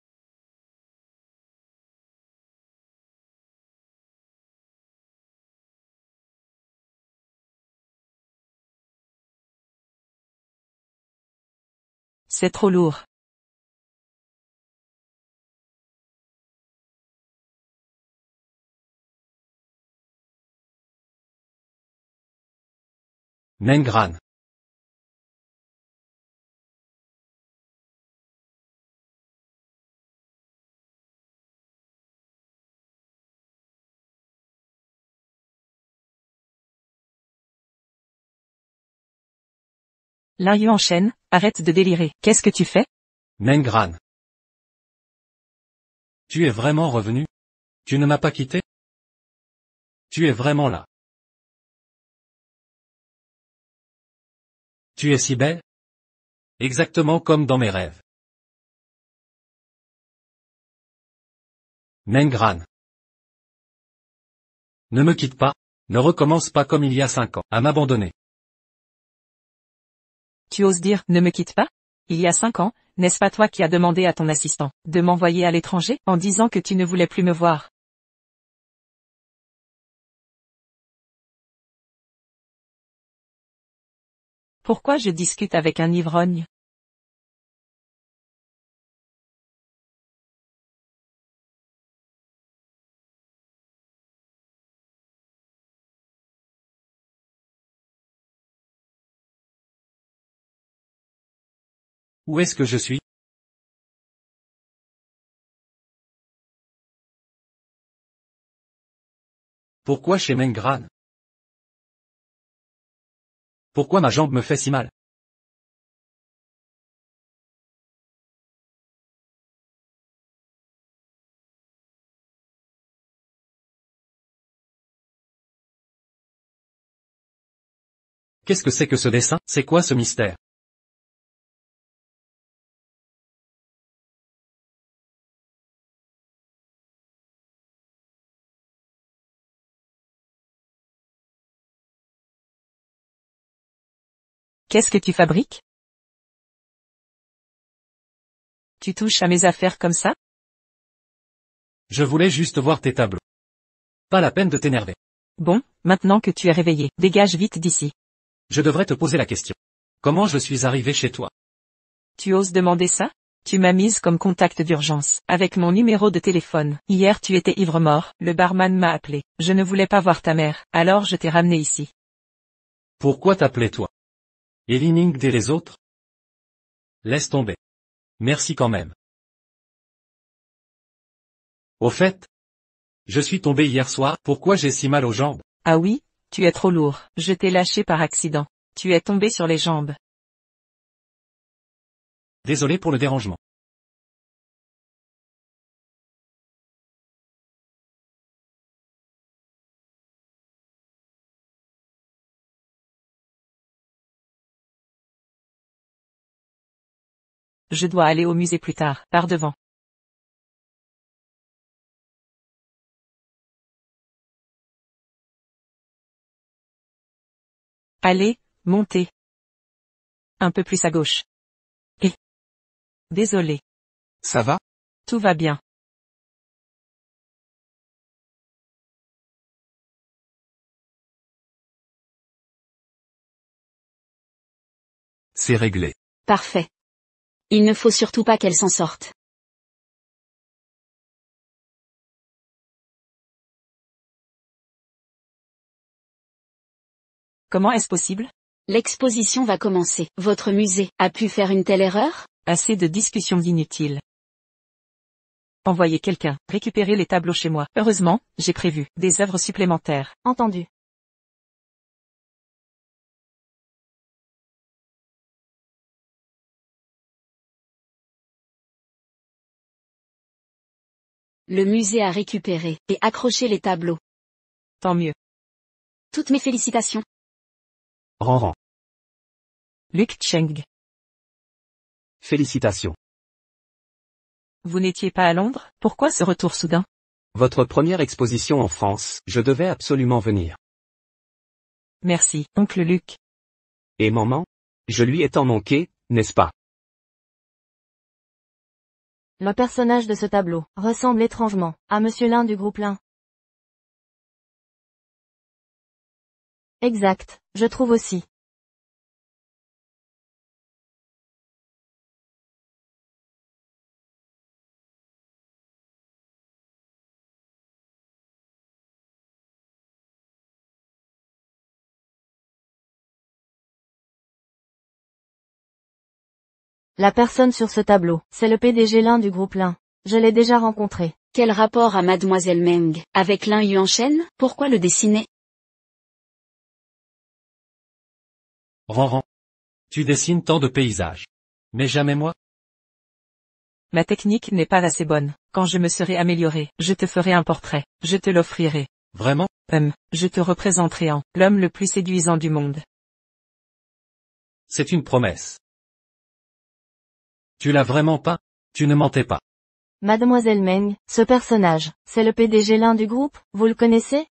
C'est trop lourd. Mengran. Lin Yuan-shen, arrête de délirer. Qu'est-ce que tu fais? Mengran. Tu es vraiment revenu? Tu ne m'as pas quitté? Tu es vraiment là. Tu es si belle? Exactement comme dans mes rêves. Mengran. Ne me quitte pas, ne recommence pas comme il y a 5 ans, à m'abandonner. Tu oses dire, ne me quitte pas? Il y a 5 ans, n'est-ce pas toi qui as demandé à ton assistant de m'envoyer à l'étranger, en disant que tu ne voulais plus me voir? Pourquoi je discute avec un ivrogne? Où est-ce que je suis? Pourquoi chez Mengran? Pourquoi ma jambe me fait si mal? Qu'est-ce que c'est que ce dessin? C'est quoi ce mystère? Qu'est-ce que tu fabriques? Tu touches à mes affaires comme ça? Je voulais juste voir tes tableaux. Pas la peine de t'énerver. Bon, maintenant que tu es réveillé, dégage vite d'ici. Je devrais te poser la question. Comment je suis arrivé chez toi? Tu oses demander ça? Tu m'as mise comme contact d'urgence, avec mon numéro de téléphone. Hier tu étais ivre-mort, le barman m'a appelé. Je ne voulais pas voir ta mère, alors je t'ai ramené ici. Pourquoi t'appelais toi? Et Lining et les autres? Laisse tomber. Merci quand même. Au fait, je suis tombé hier soir, pourquoi j'ai si mal aux jambes? Ah oui? Tu es trop lourd. Je t'ai lâché par accident. Tu es tombé sur les jambes. Désolé pour le dérangement. Je dois aller au musée plus tard, par devant. Allez, montez. Un peu plus à gauche. Et... Désolé. Ça va? Tout va bien. C'est réglé. Parfait. Il ne faut surtout pas qu'elle s'en sorte. Comment est-ce possible? L'exposition va commencer. Votre musée a pu faire une telle erreur? Assez de discussions inutiles. Envoyez quelqu'un récupérer les tableaux chez moi. Heureusement, j'ai prévu des œuvres supplémentaires. Entendu. Le musée a récupéré et accroché les tableaux. Tant mieux. Toutes mes félicitations. Ranran. Luc Cheng. Félicitations. Vous n'étiez pas à Londres? Pourquoi ce retour soudain? Votre première exposition en France, je devais absolument venir. Merci, oncle Luc. Et maman? Je lui ai tant manqué, n'est-ce pas? Le personnage de ce tableau ressemble étrangement à Monsieur Lin du groupe Lin. Exact, je trouve aussi. La personne sur ce tableau, c'est le PDG Lin du groupe Lin. Je l'ai déjà rencontré. Quel rapport a Mademoiselle Meng avec Lin Yuanchen? Pourquoi le dessiner? Ranran. Tu dessines tant de paysages. Mais jamais moi? Ma technique n'est pas assez bonne. Quand je me serai amélioré, je te ferai un portrait. Je te l'offrirai. Vraiment? Je te représenterai en l'homme le plus séduisant du monde. C'est une promesse. Tu l'as vraiment pas? Tu ne mentais pas. Mademoiselle Meng, ce personnage, c'est le PDG Lin du groupe, vous le connaissez?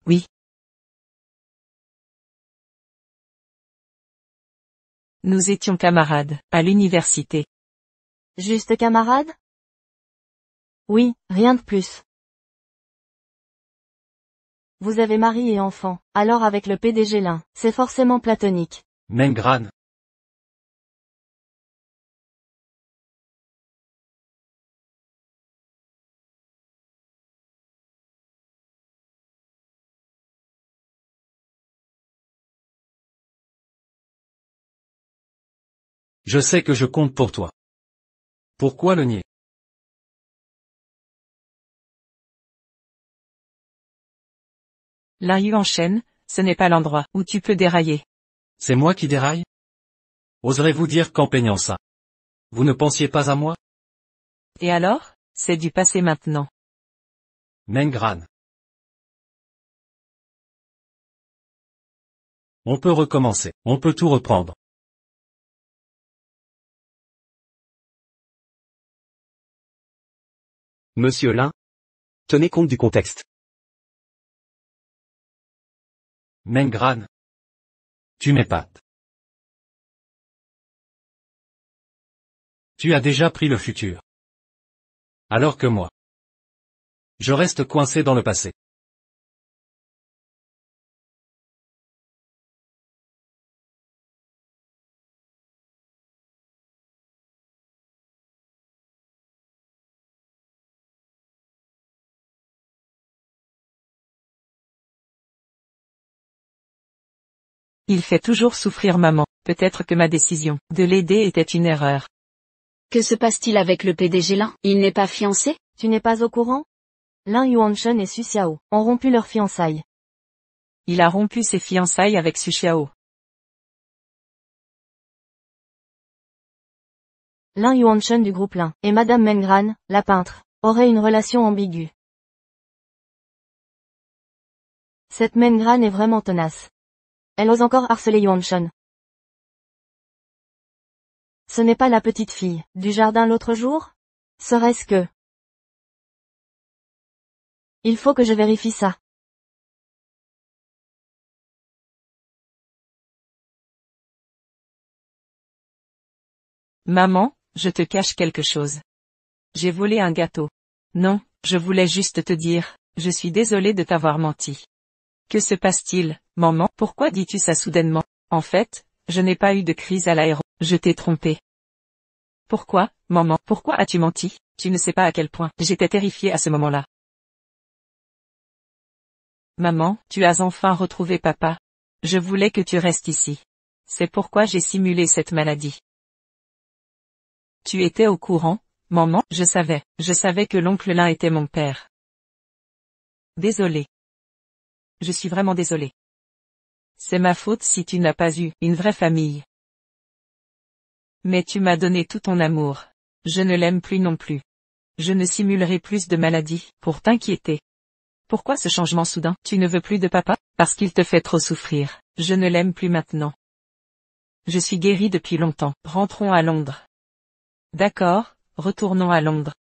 Oui. Nous étions camarades, à l'université. Juste camarade? Oui, rien de plus. Vous avez mari et enfant, alors avec le PDG Lin, c'est forcément platonique. Mengran. Je sais que je compte pour toi. Pourquoi le nier? Lin Yuanchen, ce n'est pas l'endroit où tu peux dérailler. C'est moi qui déraille? Oserez-vous dire qu'en peignant ça, vous ne pensiez pas à moi? Et alors? C'est du passé maintenant. Mengran. On peut recommencer, on peut tout reprendre. Monsieur Lin? Tenez compte du contexte. Mengran. Tu m'épates. Tu as déjà pris le futur. Alors que moi, je reste coincé dans le passé. Il fait toujours souffrir maman. Peut-être que ma décision de l'aider était une erreur. Que se passe-t-il avec le PDG Lin? Il n'est pas fiancé? Tu n'es pas au courant? Lin Yuanchen et Su Xiao ont rompu leurs fiançailles. Il a rompu ses fiançailles avec Su Xiao. Lin Yuanchen du groupe Lin et Madame Mengran, la peintre, auraient une relation ambiguë. Cette Mengran est vraiment tenace. Elle ose encore harceler Yuanchen. Ce n'est pas la petite fille du jardin l'autre jour? Serait-ce que... Il faut que je vérifie ça. Maman, je te cache quelque chose. J'ai volé un gâteau. Non, je voulais juste te dire, je suis désolée de t'avoir menti. Que se passe-t-il, maman? Pourquoi dis-tu ça soudainement? En fait, je n'ai pas eu de crise à l'aéro. Je t'ai trompé. Pourquoi, maman, pourquoi as-tu menti? Tu ne sais pas à quel point j'étais terrifiée à ce moment-là. Maman, tu as enfin retrouvé papa. Je voulais que tu restes ici. C'est pourquoi j'ai simulé cette maladie. Tu étais au courant, maman? Je savais que l'oncle Lin était mon père. Désolé. Je suis vraiment désolé. C'est ma faute si tu n'as pas eu une vraie famille. Mais tu m'as donné tout ton amour. Je ne l'aime plus non plus. Je ne simulerai plus de maladie, pour t'inquiéter. Pourquoi ce changement soudain? Tu ne veux plus de papa? Parce qu'il te fait trop souffrir. Je ne l'aime plus maintenant. Je suis guérie depuis longtemps. Rentrons à Londres. D'accord, retournons à Londres.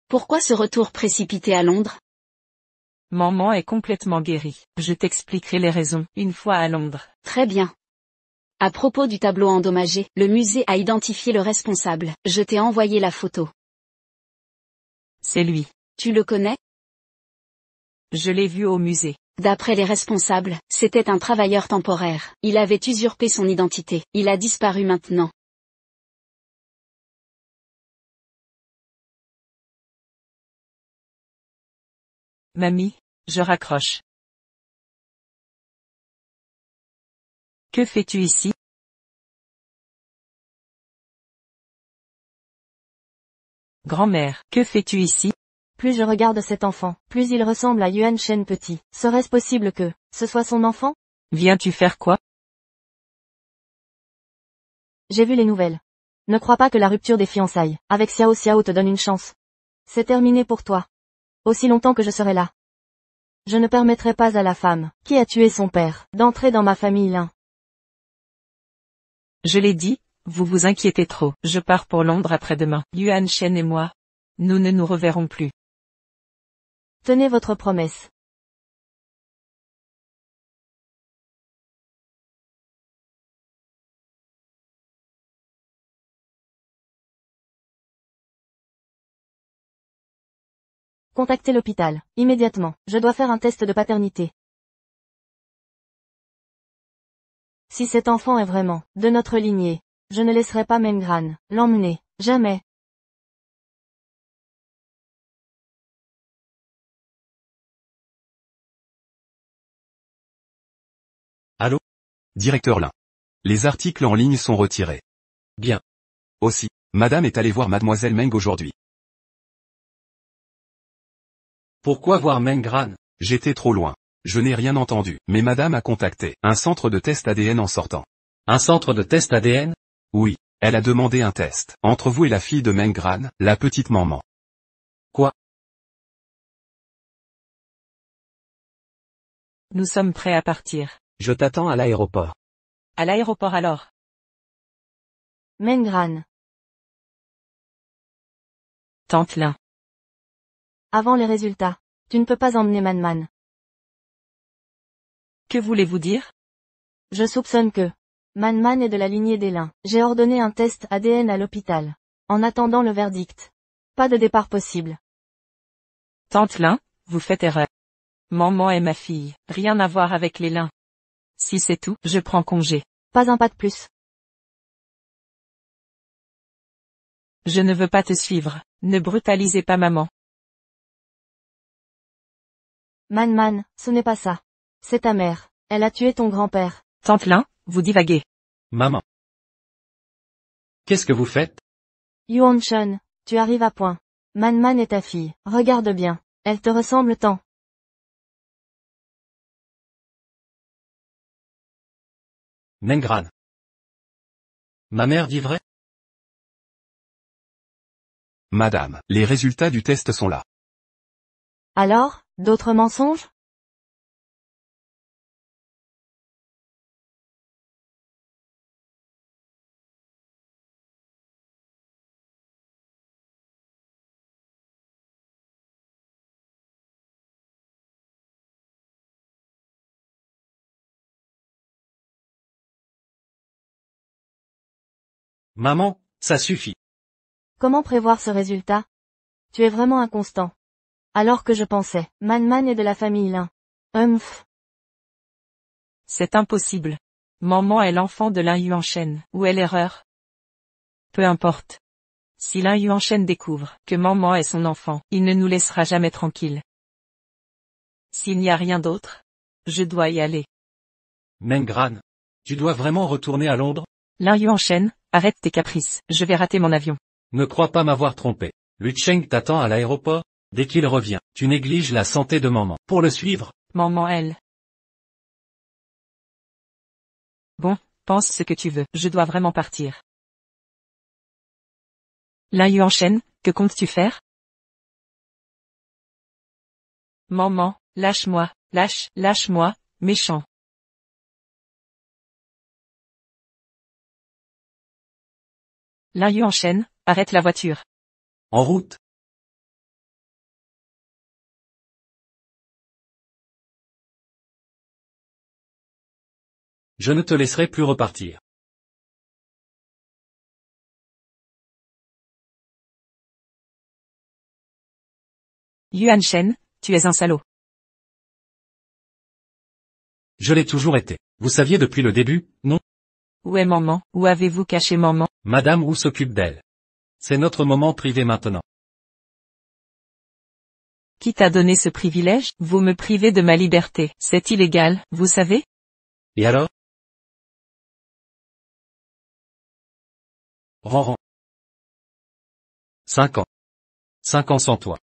Pourquoi ce retour précipité à Londres? Maman est complètement guérie. Je t'expliquerai les raisons, une fois à Londres. Très bien. À propos du tableau endommagé, le musée a identifié le responsable. Je t'ai envoyé la photo. C'est lui. Tu le connais? Je l'ai vu au musée. D'après les responsables, c'était un travailleur temporaire. Il avait usurpé son identité. Il a disparu maintenant. Mamie, je raccroche. Que fais-tu ici? Grand-mère, que fais-tu ici? Plus je regarde cet enfant, plus il ressemble à Yuan Shen petit. Serait-ce possible que ce soit son enfant? Viens-tu faire quoi? J'ai vu les nouvelles. Ne crois pas que la rupture des fiançailles avec Xiao Xiao te donne une chance. C'est terminé pour toi. Aussi longtemps que je serai là. Je ne permettrai pas à la femme, qui a tué son père, d'entrer dans ma famille Lin. Je l'ai dit, vous vous inquiétez trop. Je pars pour Londres après-demain. Yuan Shen et moi. Nous ne nous reverrons plus. Tenez votre promesse. Contactez l'hôpital, immédiatement. Je dois faire un test de paternité. Si cet enfant est vraiment de notre lignée, je ne laisserai pas Mengran l'emmener, jamais. Allô? Directeur Lin. Les articles en ligne sont retirés. Bien. Aussi, madame est allée voir mademoiselle Meng aujourd'hui. Pourquoi voir Mengran? J'étais trop loin. Je n'ai rien entendu, mais madame a contacté un centre de test ADN en sortant. Un centre de test ADN? Oui, elle a demandé un test. Entre vous et la fille de Mengran, la petite maman. Quoi? Nous sommes prêts à partir. Je t'attends à l'aéroport. À l'aéroport alors. Mengran. Tante Lin. Avant les résultats. Tu ne peux pas emmener Manman. Que voulez-vous dire? Je soupçonne que Manman est de la lignée des Lin. J'ai ordonné un test ADN à l'hôpital. En attendant le verdict. Pas de départ possible. Tante Lin, vous faites erreur. Maman est ma fille, rien à voir avec les Lin. Si c'est tout, je prends congé. Pas un pas de plus. Je ne veux pas te suivre, ne brutalisez pas maman. Manman, ce n'est pas ça. C'est ta mère. Elle a tué ton grand-père. Tante Lin, vous divaguez. Maman. Qu'est-ce que vous faites? Yuan Shen, tu arrives à point. Manman est ta fille. Regarde bien. Elle te ressemble tant. Mengran. Ma mère dit vrai? Madame, les résultats du test sont là. Alors, d'autres mensonges? Maman, ça suffit. Comment prévoir ce résultat? Tu es vraiment inconstant. Alors que je pensais, Man est de la famille Lin. Humph. C'est impossible. Maman est l'enfant de Lin Yuanshen. Où est l'erreur? Peu importe. Si Lin Yuanshen découvre que maman est son enfant, il ne nous laissera jamais tranquilles. S'il n'y a rien d'autre, je dois y aller. Meng Gran, tu dois vraiment retourner à Londres? Lin Yuanshen, arrête tes caprices, je vais rater mon avion. Ne crois pas m'avoir trompé. Lu Cheng t'attend à l'aéroport. Dès qu'il revient, tu négliges la santé de maman. Pour le suivre, Maman elle. Bon, pense ce que tu veux, je dois vraiment partir. Lin Yuanshen, que comptes-tu faire? Maman, lâche-moi, lâche-moi, méchant. Lin Yuanshen, arrête la voiture. en route. Je ne te laisserai plus repartir. Yuanshen, tu es un salaud. Je l'ai toujours été. Vous saviez depuis le début, non? Où est maman? Où avez-vous caché maman? Madame Wu s'occupe d'elle. C'est notre moment privé maintenant. Qui t'a donné ce privilège? Vous me privez de ma liberté. C'est illégal, vous savez? Et alors? Ran. 5 ans. 5 ans sans toi.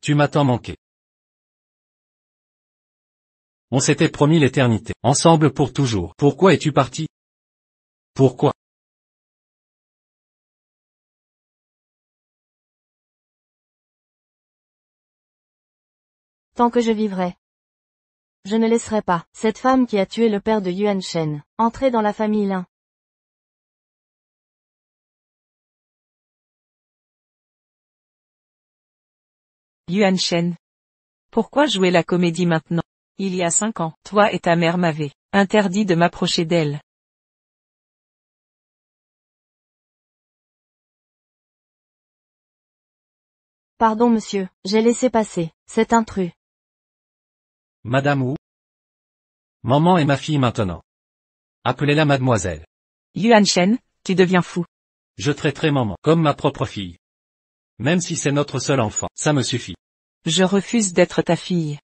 Tu m'as tant manqué. On s'était promis l'éternité, ensemble pour toujours. Pourquoi es-tu parti? Pourquoi? Tant que je vivrai. Je ne laisserai pas cette femme qui a tué le père de Yuanshen entrer dans la famille Lin. Yuanshen. Pourquoi jouer la comédie maintenant? Il y a 5 ans, toi et ta mère m'avaient interdit de m'approcher d'elle. Pardon monsieur, j'ai laissé passer cet intrus. Madame Wu? Maman est ma fille maintenant. Appelez-la mademoiselle. Yuanshen, tu deviens fou. Je traiterai maman comme ma propre fille. Même si c'est notre seul enfant, ça me suffit. Je refuse d'être ta fille.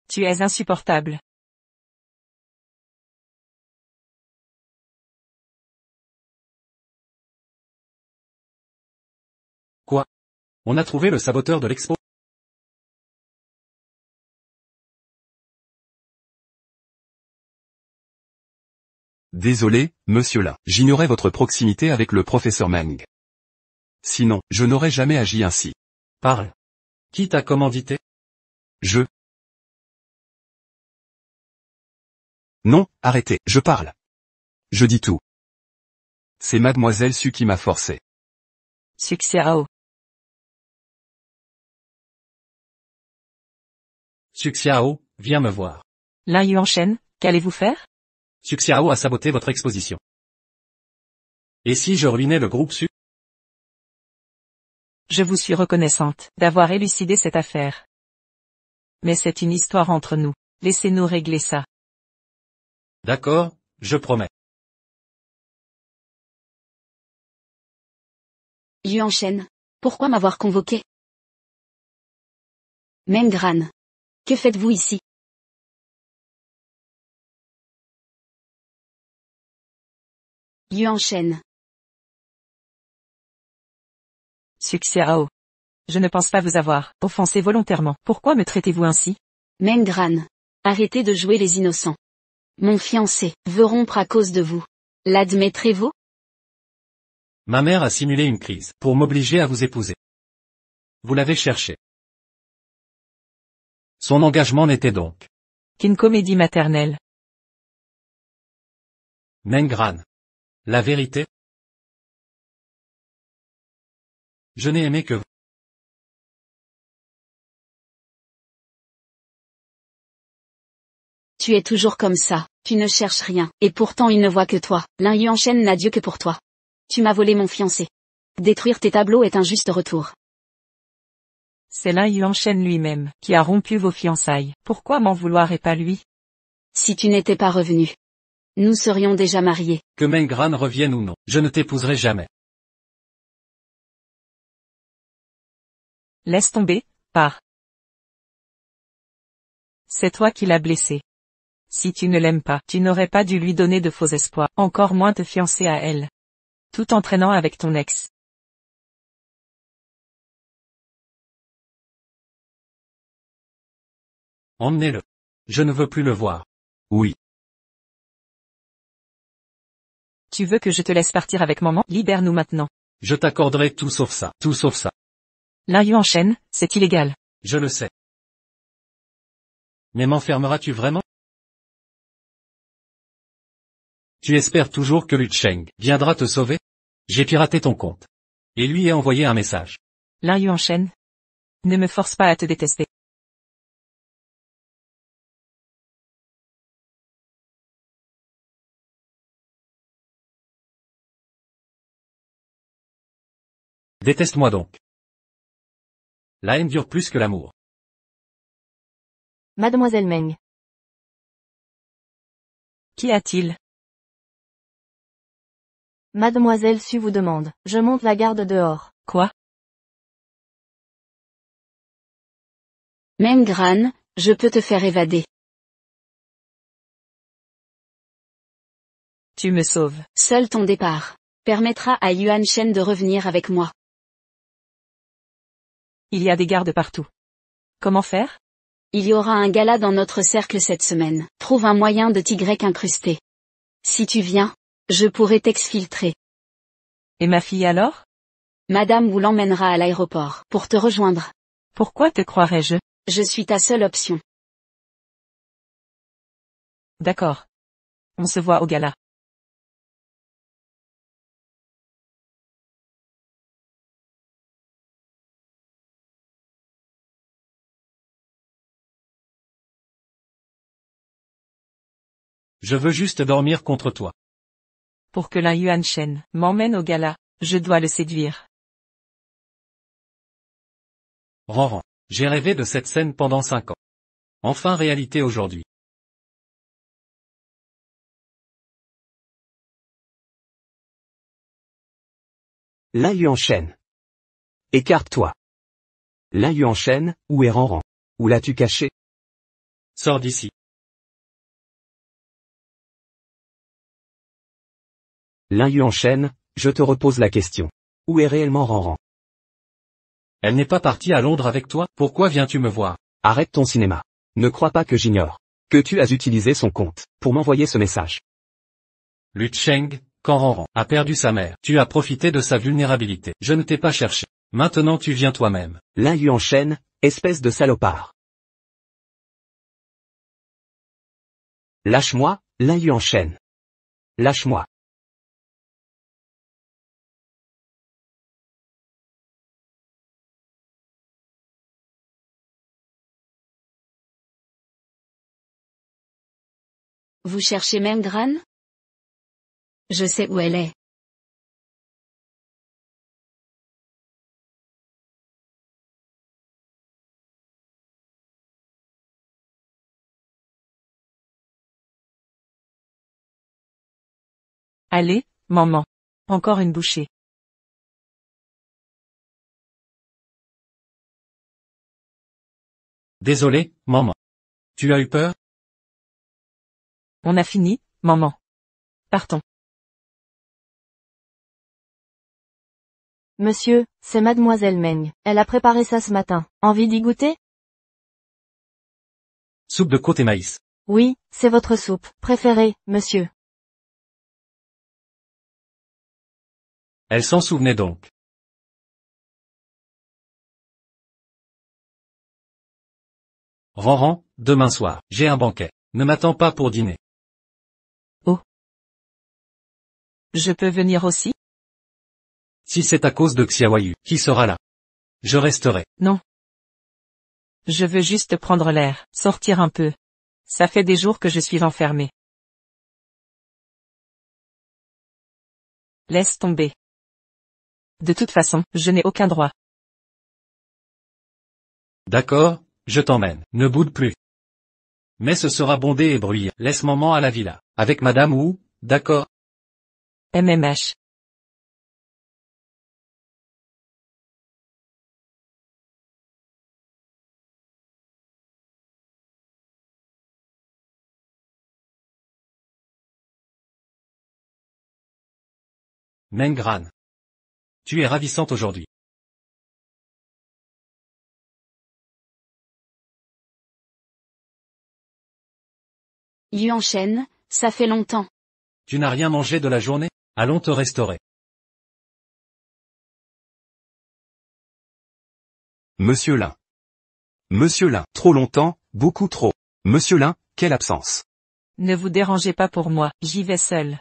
Tu es insupportable. Quoi? On a trouvé le saboteur de l'expo? Désolé, monsieur là. J'ignorais votre proximité avec le professeur Meng. Sinon, je n'aurais jamais agi ainsi. Parle. Qui t'a commandité? Je. Non, arrêtez, je parle. Je dis tout. C'est mademoiselle Su qui m'a forcé. Suxiao. Suxiao, viens me voir. Lin Yuanshen, qu'allez-vous faire? Suxiao a saboté votre exposition. Et si je ruinais le groupe Su? Je vous suis reconnaissante d'avoir élucidé cette affaire. Mais c'est une histoire entre nous. Laissez-nous régler ça. D'accord, je promets. Yuanshen. Pourquoi m'avoir convoqué? Meng Gran. Que faites-vous ici? Yuanshen. Suxiao. Je ne pense pas vous avoir offensé volontairement. Pourquoi me traitez-vous ainsi? Meng Gran. Arrêtez de jouer les innocents. Mon fiancé veut rompre à cause de vous. L'admettrez-vous? Ma mère a simulé une crise pour m'obliger à vous épouser. Vous l'avez cherché. Son engagement n'était donc Qu'une comédie maternelle. Meng Gran. La vérité? Je n'ai aimé que vous. Tu es toujours comme ça, tu ne cherches rien, et pourtant il ne voit que toi. Lin Yuanshen n'a Dieu que pour toi. Tu m'as volé mon fiancé. Détruire tes tableaux est un juste retour. C'est Lin Yuanshen lui-même, qui a rompu vos fiançailles. Pourquoi m'en vouloir et pas lui? Si tu n'étais pas revenu, nous serions déjà mariés. Que Meng Gran revienne ou non, je ne t'épouserai jamais. Laisse tomber, pars. C'est toi qui l'as blessé. Si tu ne l'aimes pas, tu n'aurais pas dû lui donner de faux espoirs, encore moins te fiancer à elle. Tout en traînant avec ton ex. Emmenez-le. Je ne veux plus le voir. Oui. Tu veux que je te laisse partir avec maman? Libère-nous maintenant. Je t'accorderai tout sauf ça, tout sauf ça. Lin Yuanshen, c'est illégal. Je le sais. Mais m'enfermeras-tu vraiment? Tu espères toujours que Lu Cheng viendra te sauver? J'ai piraté ton compte. Et lui ai envoyé un message. Lin Yuanshen. Ne me force pas à te détester. Déteste-moi donc. La haine dure plus que l'amour. Mademoiselle Meng. Qu'y a-t-il? Mademoiselle Su vous demande. Je monte la garde dehors. Quoi? Meng Gran, je peux te faire évader. Tu me sauves. Seul ton départ permettra à Yuanshen de revenir avec moi. Il y a des gardes partout. Comment faire? Il y aura un gala dans notre cercle cette semaine. Trouve un moyen de t'y incruster. Si tu viens, je pourrai t'exfiltrer. Et ma fille alors? Madame vous l'emmènera à l'aéroport pour te rejoindre. Pourquoi te croirais-je? Je suis ta seule option. D'accord. On se voit au gala. Je veux juste dormir contre toi. Pour que Lin Yuanshen m'emmène au gala, je dois le séduire. Ranran. J'ai rêvé de cette scène pendant 5 ans. Enfin réalité aujourd'hui. Lin Yuanshen. Écarte-toi. Lin Yuanshen, où est Ranran? Où l'as-tu caché? Sors d'ici. Lin Yuanshen, je te repose la question. Où est réellement Ranran? Elle n'est pas partie à Londres avec toi? Pourquoi viens-tu me voir? Arrête ton cinéma. Ne crois pas que j'ignore que tu as utilisé son compte pour m'envoyer ce message. Lu Cheng, quand Ranran a perdu sa mère, tu as profité de sa vulnérabilité. Je ne t'ai pas cherché. Maintenant tu viens toi-même. Lin Yuanshen, espèce de salopard. Lâche-moi, Lin Yuanshen. Lâche-moi. Vous cherchez Meng Gran? Je sais où elle est. Allez, maman. Encore une bouchée. Désolé, maman. Tu as eu peur? On a fini, maman. Partons. Monsieur, c'est Mademoiselle Meng. Elle a préparé ça ce matin. Envie d'y goûter? Soupe de côte et maïs. Oui, c'est votre soupe préférée, monsieur. Elle s'en souvenait donc. Ranran, demain soir, j'ai un banquet. Ne m'attends pas pour dîner. Je peux venir aussi? Si c'est à cause de Xiaoyu, qui sera là? Je resterai. Non. Je veux juste prendre l'air, sortir un peu. Ça fait des jours que je suis enfermée. Laisse tomber. De toute façon, je n'ai aucun droit. D'accord, je t'emmène. Ne boude plus. Mais ce sera bondé et bruyant. Laisse maman à la villa. Avec madame Wu, d'accord? MMH. Meng Gran. Tu es ravissante aujourd'hui. Yuan Shen, ça fait longtemps. Tu n'as rien mangé de la journée? Allons te restaurer. Monsieur Lin. Monsieur Lin, trop longtemps, beaucoup trop. Monsieur Lin, quelle absence. Ne vous dérangez pas pour moi, j'y vais seul.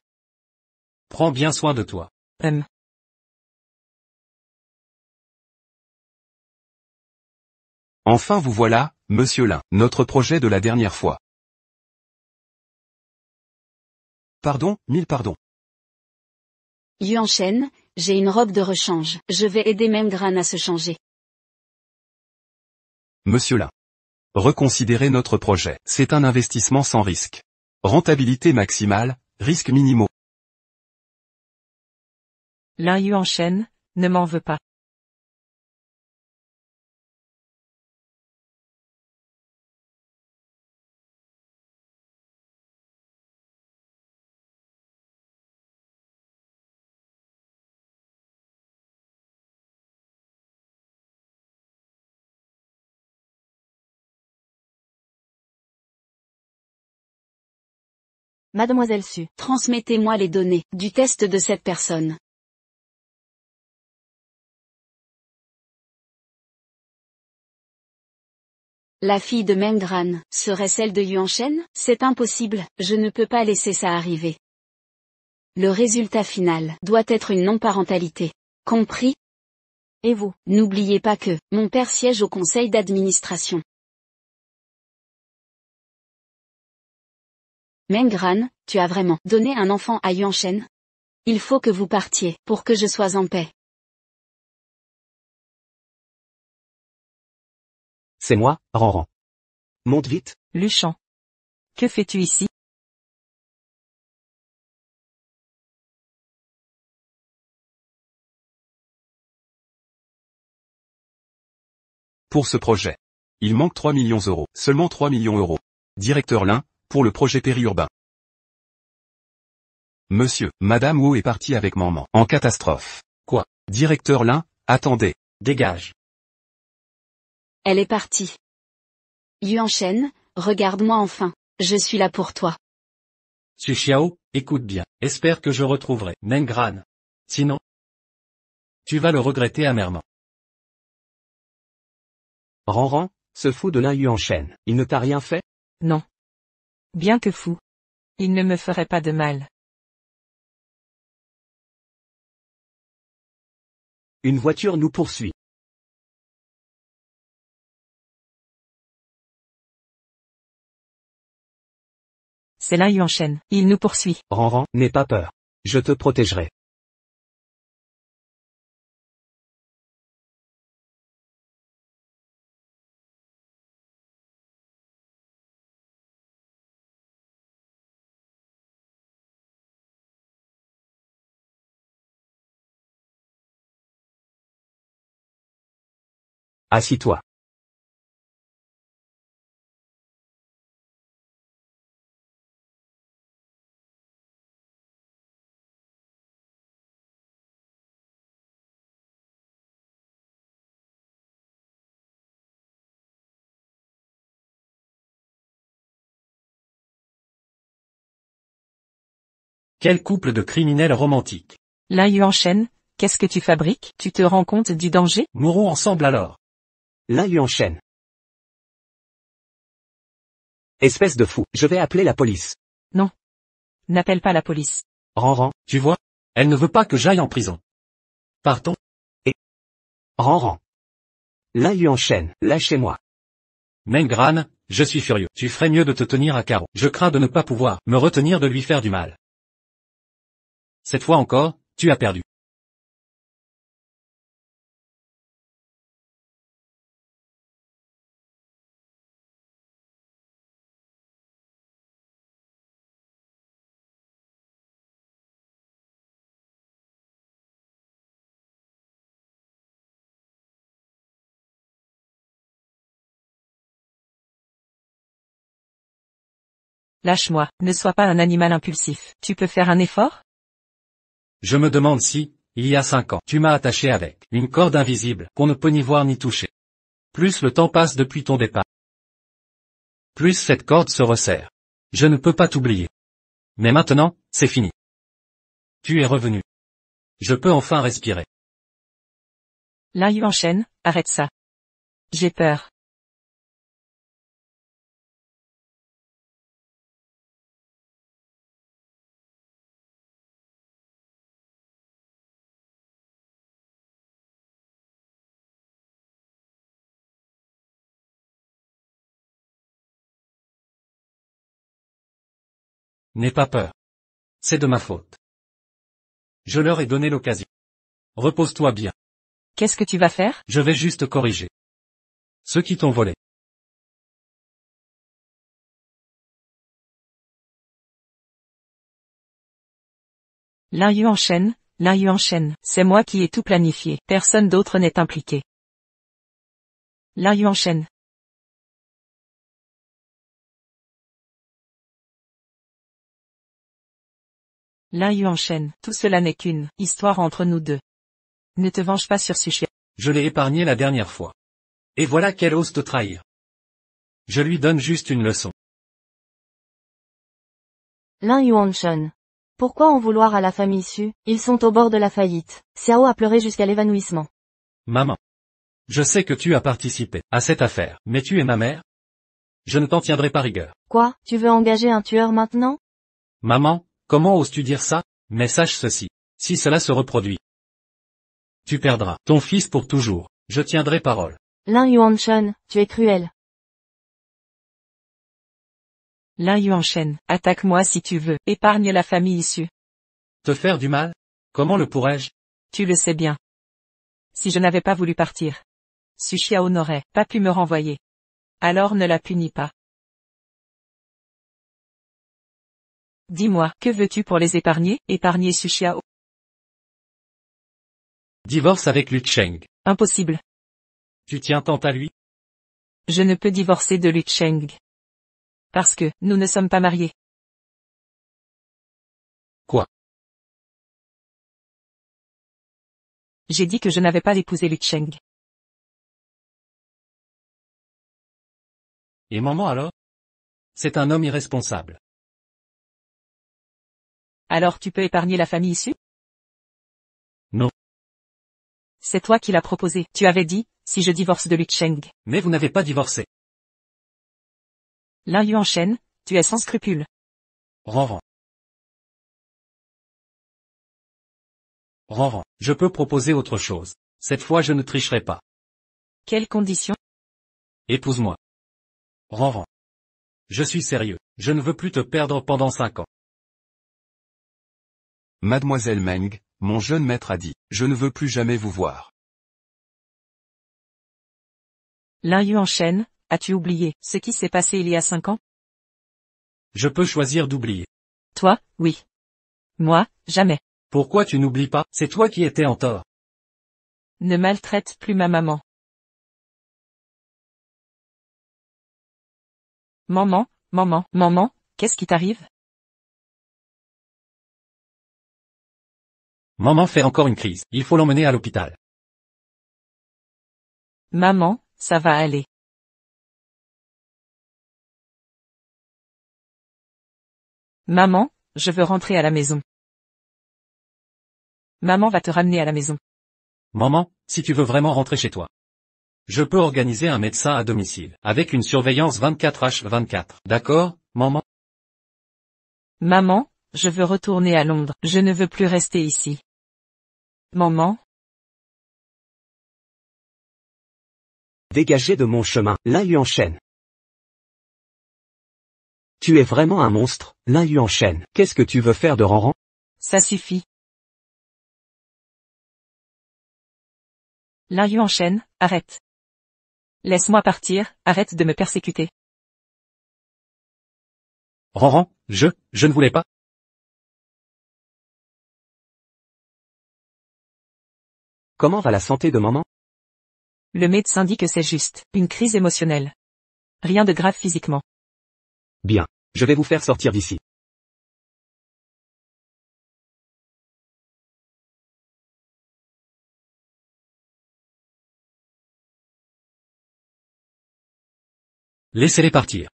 Prends bien soin de toi. Enfin vous voilà, monsieur Lin, notre projet de la dernière fois. Pardon, mille pardons. Yuan Shen, j'ai une robe de rechange. Je vais aider Meng Gran à se changer. Monsieur Lin. Reconsidérez notre projet. C'est un investissement sans risque. Rentabilité maximale, risques minimaux. Lin Yuan Shen, ne m'en veux pas. Mademoiselle Su. Transmettez-moi les données du test de cette personne. La fille de Meng Gran serait celle de Yuan Shen? C'est impossible, je ne peux pas laisser ça arriver. Le résultat final doit être une non-parentalité. Compris? Et vous? N'oubliez pas que mon père siège au conseil d'administration. Meng Gran, tu as vraiment donné un enfant à Yuan Shen? Il faut que vous partiez pour que je sois en paix. C'est moi, Ranran. Monte vite. Luchan. Que fais-tu ici? Pour ce projet. Il manque 3 millions €. Seulement 3 millions €. Directeur Lin, pour le projet périurbain. Monsieur, Madame Wu est partie avec maman. En catastrophe. Quoi? Directeur Lin, attendez. Dégage. Elle est partie. Yuan Shen, regarde-moi enfin. Je suis là pour toi. Su Xiao, écoute bien. Espère que je retrouverai Meng Gran. Sinon, tu vas le regretter amèrement. Ranran, se fout de Lin Yuan Shen. Il ne t'a rien fait? Non. Bien que fou. Il ne me ferait pas de mal. Une voiture nous poursuit. C'est Lin Yuan Shen. Il nous poursuit. Ranran, n'aie pas peur. Je te protégerai. Assis-toi. Quel couple de criminels romantiques. Lin Yuan Shen, qu'est-ce que tu fabriques? Tu te rends compte du danger? Mourons ensemble alors. Lin Yuan Shen. Espèce de fou, je vais appeler la police. Non. N'appelle pas la police. Ranran, Tu vois? Elle ne veut pas que j'aille en prison. Partons. Ranran. Lin Yuan Shen, lâchez-moi. Meng Gran, je suis furieux. Tu ferais mieux de te tenir à carreau. Je crains de ne pas pouvoir me retenir de lui faire du mal. Cette fois encore, tu as perdu. Lâche-moi, ne sois pas un animal impulsif. Tu peux faire un effort? Je me demande si, il y a 5 ans, tu m'as attaché avec une corde invisible qu'on ne peut ni voir ni toucher. Plus le temps passe depuis ton départ, plus cette corde se resserre. Je ne peux pas t'oublier. Mais maintenant, c'est fini. Tu es revenu. Je peux enfin respirer. Lin Yuanchen, arrête ça. J'ai peur. N'aie pas peur. C'est de ma faute. Je leur ai donné l'occasion. Repose-toi bien. Qu'est-ce que tu vas faire? Je vais juste corriger ceux qui t'ont volé. Lin Yuanchen, c'est moi qui ai tout planifié. Personne d'autre n'est impliqué. Lin Yuanchen. Lin Yuanchen, tout cela n'est qu'une histoire entre nous deux. Ne te venge pas sur Sushia. Je l'ai épargné la dernière fois. Et voilà qu'elle ose te trahir. Je lui donne juste une leçon. Lin Yuanchen. Pourquoi en vouloir à la famille Su? Ils sont au bord de la faillite. Xiao a pleuré jusqu'à l'évanouissement. Maman. Je sais que tu as participé à cette affaire, mais tu es ma mère. Je ne t'en tiendrai pas rigueur. Quoi, tu veux engager un tueur maintenant? Maman, comment oses-tu dire ça? Mais sache ceci. Si cela se reproduit, tu perdras ton fils pour toujours. Je tiendrai parole. Lin Yuanchen, tu es cruel. Lin Yuanchen, attaque-moi si tu veux. Épargne la famille issue. Te faire du mal? Comment le pourrais-je? Tu le sais bien. Si je n'avais pas voulu partir, Su Xiao n'aurait pas pu me renvoyer. Alors ne la punis pas. Dis-moi, que veux-tu pour les épargner? Épargner Su Xiao? Divorce avec Lu Cheng. Impossible. Tu tiens tant à lui? Je ne peux divorcer de Lu Cheng. Parce que, nous ne sommes pas mariés. Quoi? J'ai dit que je n'avais pas épousé Lu Cheng. Et maman alors? C'est un homme irresponsable. Alors tu peux épargner la famille issue? Non. C'est toi qui l'as proposé. Tu avais dit, si je divorce de Lu Cheng. Mais vous n'avez pas divorcé. Lin Yuanchen, tu es sans scrupules. Ranran. Ranran, je peux proposer autre chose. Cette fois je ne tricherai pas. Quelles conditions? Épouse-moi. Ranran. Je suis sérieux. Je ne veux plus te perdre pendant 5 ans. Mademoiselle Meng, mon jeune maître a dit, je ne veux plus jamais vous voir. Lin Yuanchen, as-tu oublié ce qui s'est passé il y a 5 ans? Je peux choisir d'oublier. Toi, oui. Moi, jamais. Pourquoi tu n'oublies pas? C'est toi qui étais en tort. Ne maltraite plus ma maman. Maman, qu'est-ce qui t'arrive? Maman fait encore une crise. Il faut l'emmener à l'hôpital. Maman, ça va aller. Maman, je veux rentrer à la maison. Maman va te ramener à la maison. Maman, si tu veux vraiment rentrer chez toi, je peux organiser un médecin à domicile, avec une surveillance 24h24. D'accord, maman? Maman, je veux retourner à Londres. Je ne veux plus rester ici. Maman? Dégagez de mon chemin, Lin Yuanchen. Tu es vraiment un monstre, Lin Yuanchen. Qu'est-ce que tu veux faire de Ranran? Ça suffit. Lin Yuanchen, arrête. Laisse-moi partir, arrête de me persécuter. Ranran, je ne voulais pas. Comment va la santé de maman? Le médecin dit que c'est juste une crise émotionnelle. Rien de grave physiquement. Bien. Je vais vous faire sortir d'ici. Laissez-les partir.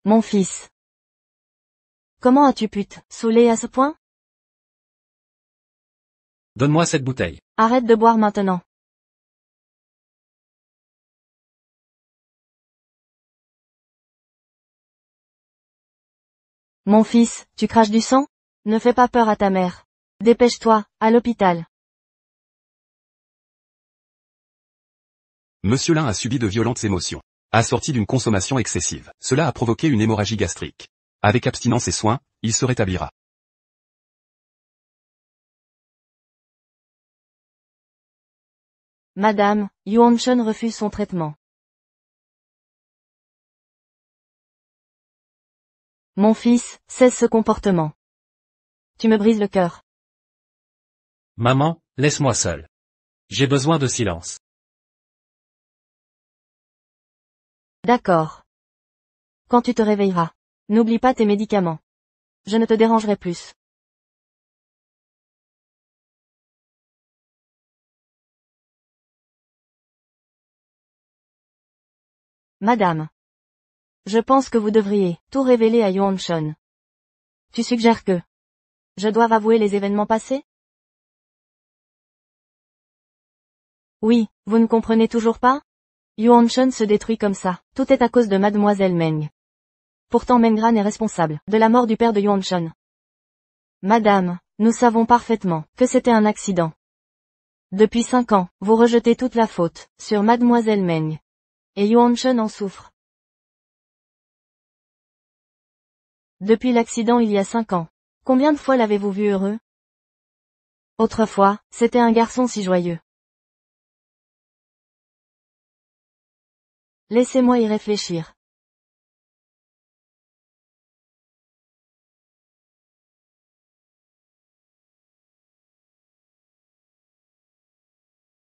Mon fils. Comment as-tu pu te saouler à ce point? Donne-moi cette bouteille. Arrête de boire maintenant. Mon fils, tu craches du sang? Ne fais pas peur à ta mère. Dépêche-toi, à l'hôpital. Monsieur Lin a subi de violentes émotions, assorties d'une consommation excessive. Cela a provoqué une hémorragie gastrique. Avec abstinence et soins, il se rétablira. Madame, Yuan-Shun refuse son traitement. Mon fils, cesse ce comportement. Tu me brises le cœur. Maman, laisse-moi seul. J'ai besoin de silence. D'accord. Quand tu te réveilleras, n'oublie pas tes médicaments. Je ne te dérangerai plus. Madame. Je pense que vous devriez tout révéler à Yuan-Shun. Tu suggères que je doive avouer les événements passés? Oui, vous ne comprenez toujours pas? Yuan-Shun se détruit comme ça. Tout est à cause de mademoiselle Meng. Pourtant Mengran est responsable de la mort du père de Yuan-Shun. Madame, nous savons parfaitement que c'était un accident. Depuis 5 ans, vous rejetez toute la faute sur mademoiselle Meng. Et Yuan-Shun en souffre. Depuis l'accident il y a 5 ans. Combien de fois l'avez-vous vu heureux? Autrefois, c'était un garçon si joyeux. Laissez-moi y réfléchir.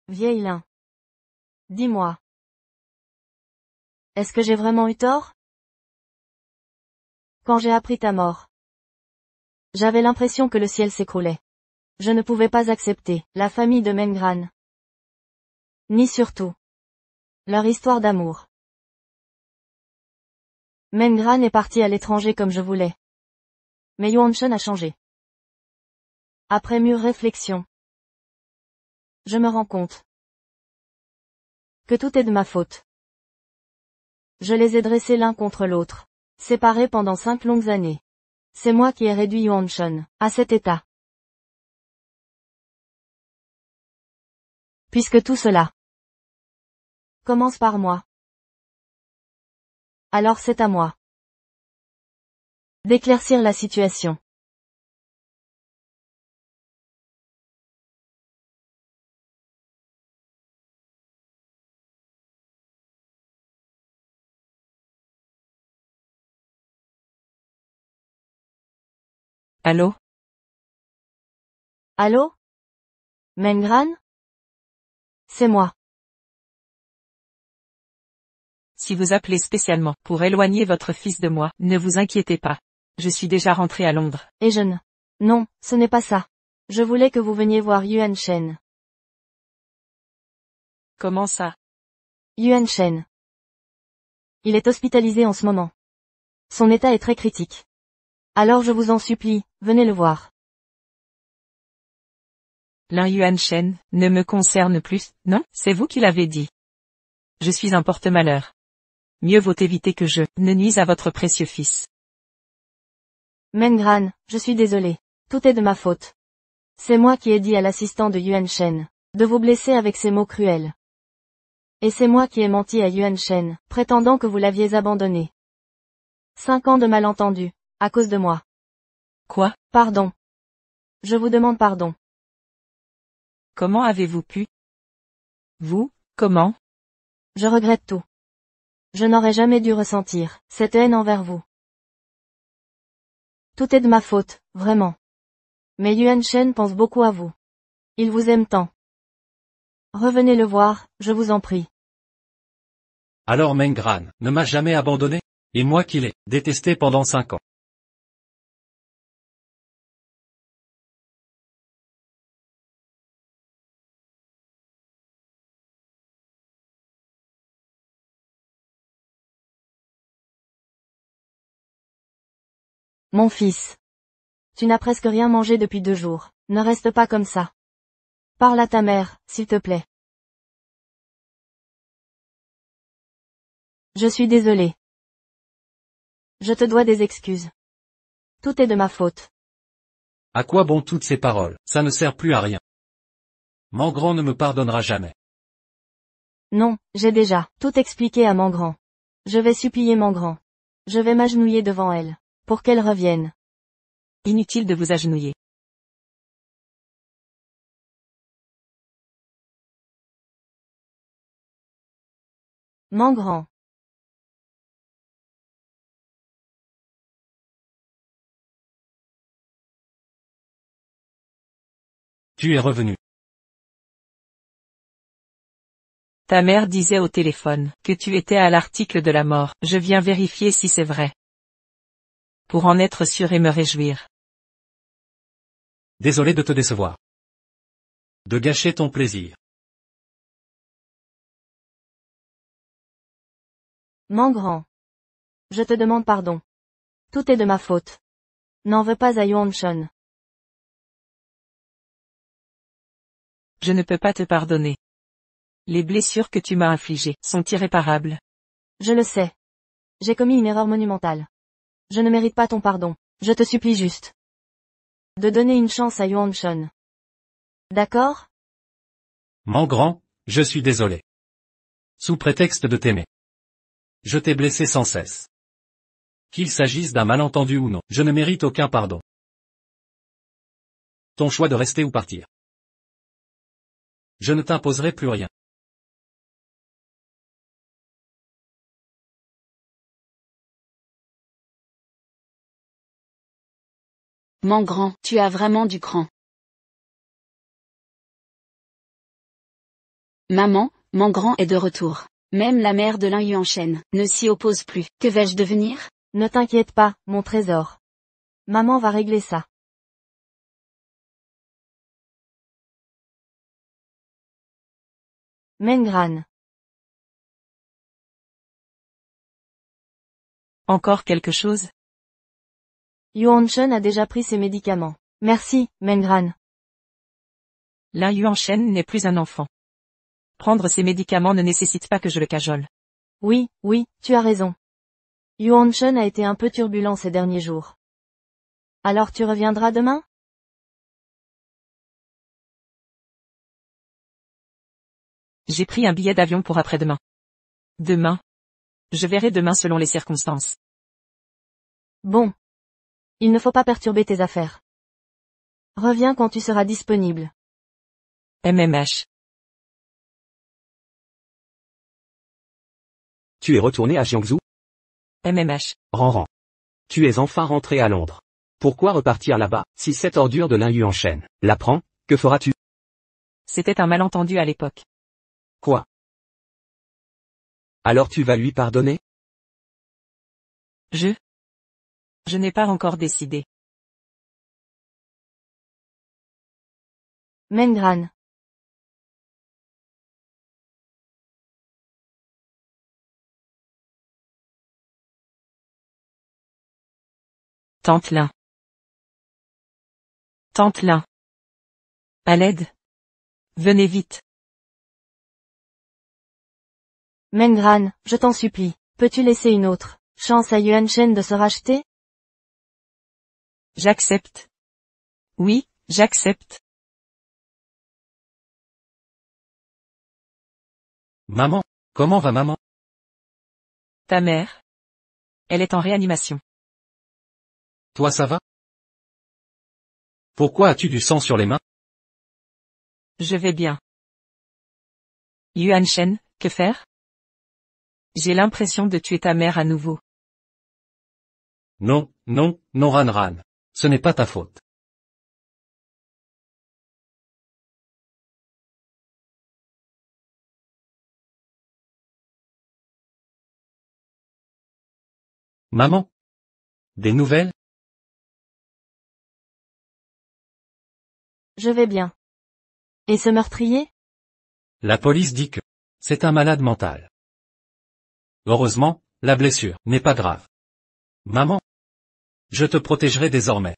Vieille Lin. Dis-moi. Est-ce que j'ai vraiment eu tort? Quand j'ai appris ta mort, j'avais l'impression que le ciel s'écroulait. Je ne pouvais pas accepter la famille de Mengran. Ni surtout leur histoire d'amour. Mengran est parti à l'étranger comme je voulais. Mais Yuan-Shun a changé. Après mûre réflexion, je me rends compte que tout est de ma faute. Je les ai dressés l'un contre l'autre, séparés pendant 5 longues années. C'est moi qui ai réduit Yuan-Shun à cet état. Puisque tout cela commence par moi, alors c'est à moi d'éclaircir la situation. Allô? Allô? Mengran? C'est moi. Si vous appelez spécialement pour éloigner votre fils de moi, ne vous inquiétez pas. Je suis déjà rentré à Londres. Et je ne. Non, ce n'est pas ça. Je voulais que vous veniez voir Yuan-Shen. Comment ça? Yuan-Shen. Il est hospitalisé en ce moment. Son état est très critique. Alors je vous en supplie, venez le voir. Lin Yuanshen ne me concerne plus, non, c'est vous qui l'avez dit. Je suis un porte-malheur. Mieux vaut éviter que je ne nuise à votre précieux fils. Mengran, je suis désolé. Tout est de ma faute. C'est moi qui ai dit à l'assistant de Yuanshen de vous blesser avec ces mots cruels. Et c'est moi qui ai menti à Yuanshen, prétendant que vous l'aviez abandonné. 5 ans de malentendu, à cause de moi. Quoi? Pardon. Je vous demande pardon. Comment avez-vous pu? Vous, comment? Je regrette tout. Je n'aurais jamais dû ressentir cette haine envers vous. Tout est de ma faute, vraiment. Mais Yuanshen pense beaucoup à vous. Il vous aime tant. Revenez le voir, je vous en prie. Alors Mengran ne m'a jamais abandonné, et moi qui l'ai détesté pendant 5 ans. Mon fils. Tu n'as presque rien mangé depuis 2 jours, ne reste pas comme ça. Parle à ta mère, s'il te plaît. Je suis désolé. Je te dois des excuses. Tout est de ma faute. À quoi bon toutes ces paroles, ça ne sert plus à rien. Mangran ne me pardonnera jamais. Non, j'ai déjà tout expliqué à Mangran. Je vais supplier Mangran. Je vais m'agenouiller devant elle, pour qu'elle revienne. Inutile de vous agenouiller. Mangran. Tu es revenu. Ta mère disait au téléphone que tu étais à l'article de la mort. Je viens vérifier si c'est vrai. Pour en être sûr et me réjouir. Désolé de te décevoir. De gâcher ton plaisir. Mangran. Je te demande pardon. Tout est de ma faute. N'en veux pas à Yuanshen. Je ne peux pas te pardonner. Les blessures que tu m'as infligées sont irréparables. Je le sais. J'ai commis une erreur monumentale. Je ne mérite pas ton pardon. Je te supplie juste de donner une chance à Yuanshen. D'accord? Mangran, je suis désolé. Sous prétexte de t'aimer. Je t'ai blessé sans cesse. Qu'il s'agisse d'un malentendu ou non, je ne mérite aucun pardon. Ton choix de rester ou partir. Je ne t'imposerai plus rien. Mangran, tu as vraiment du cran. Maman, Mangran est de retour. Même la mère de Lin Yuanshen ne s'y oppose plus. Que vais-je devenir? Ne t'inquiète pas, mon trésor. Maman va régler ça. Mengran. Encore quelque chose? Yuanshen a déjà pris ses médicaments. Merci, Mengran. Lin Yuanshen n'est plus un enfant. Prendre ces médicaments ne nécessite pas que je le cajole. Oui, tu as raison. Yuanshen a été un peu turbulent ces derniers jours. Alors tu reviendras demain? J'ai pris un billet d'avion pour après-demain. Demain. Je verrai demain selon les circonstances. Bon. Il ne faut pas perturber tes affaires. Reviens quand tu seras disponible. MMH. Tu es retourné à Jiangsu? MMH. Ranran. Tu es enfin rentré à Londres. Pourquoi repartir là-bas, si cette ordure de Lin Yuanshen l'apprend, que feras-tu? C'était un malentendu à l'époque. Quoi? Alors tu vas lui pardonner? Je n'ai pas encore décidé. Mengran. Tante Lin. Tante Lin. À l'aide. Venez vite. Mengran, je t'en supplie, peux-tu laisser une autre chance à Yuan Shen de se racheter? J'accepte. Oui, j'accepte. Maman, comment va maman? Ta mère? Elle est en réanimation. Toi ça va? Pourquoi as-tu du sang sur les mains? Je vais bien. Yuan Shen, que faire? J'ai l'impression de tuer ta mère à nouveau. Non, non, non Ran Ran. Ce n'est pas ta faute. Maman? Des nouvelles? Je vais bien. Et ce meurtrier? La police dit que c'est un malade mental. Heureusement, la blessure n'est pas grave. Maman? Je te protégerai désormais.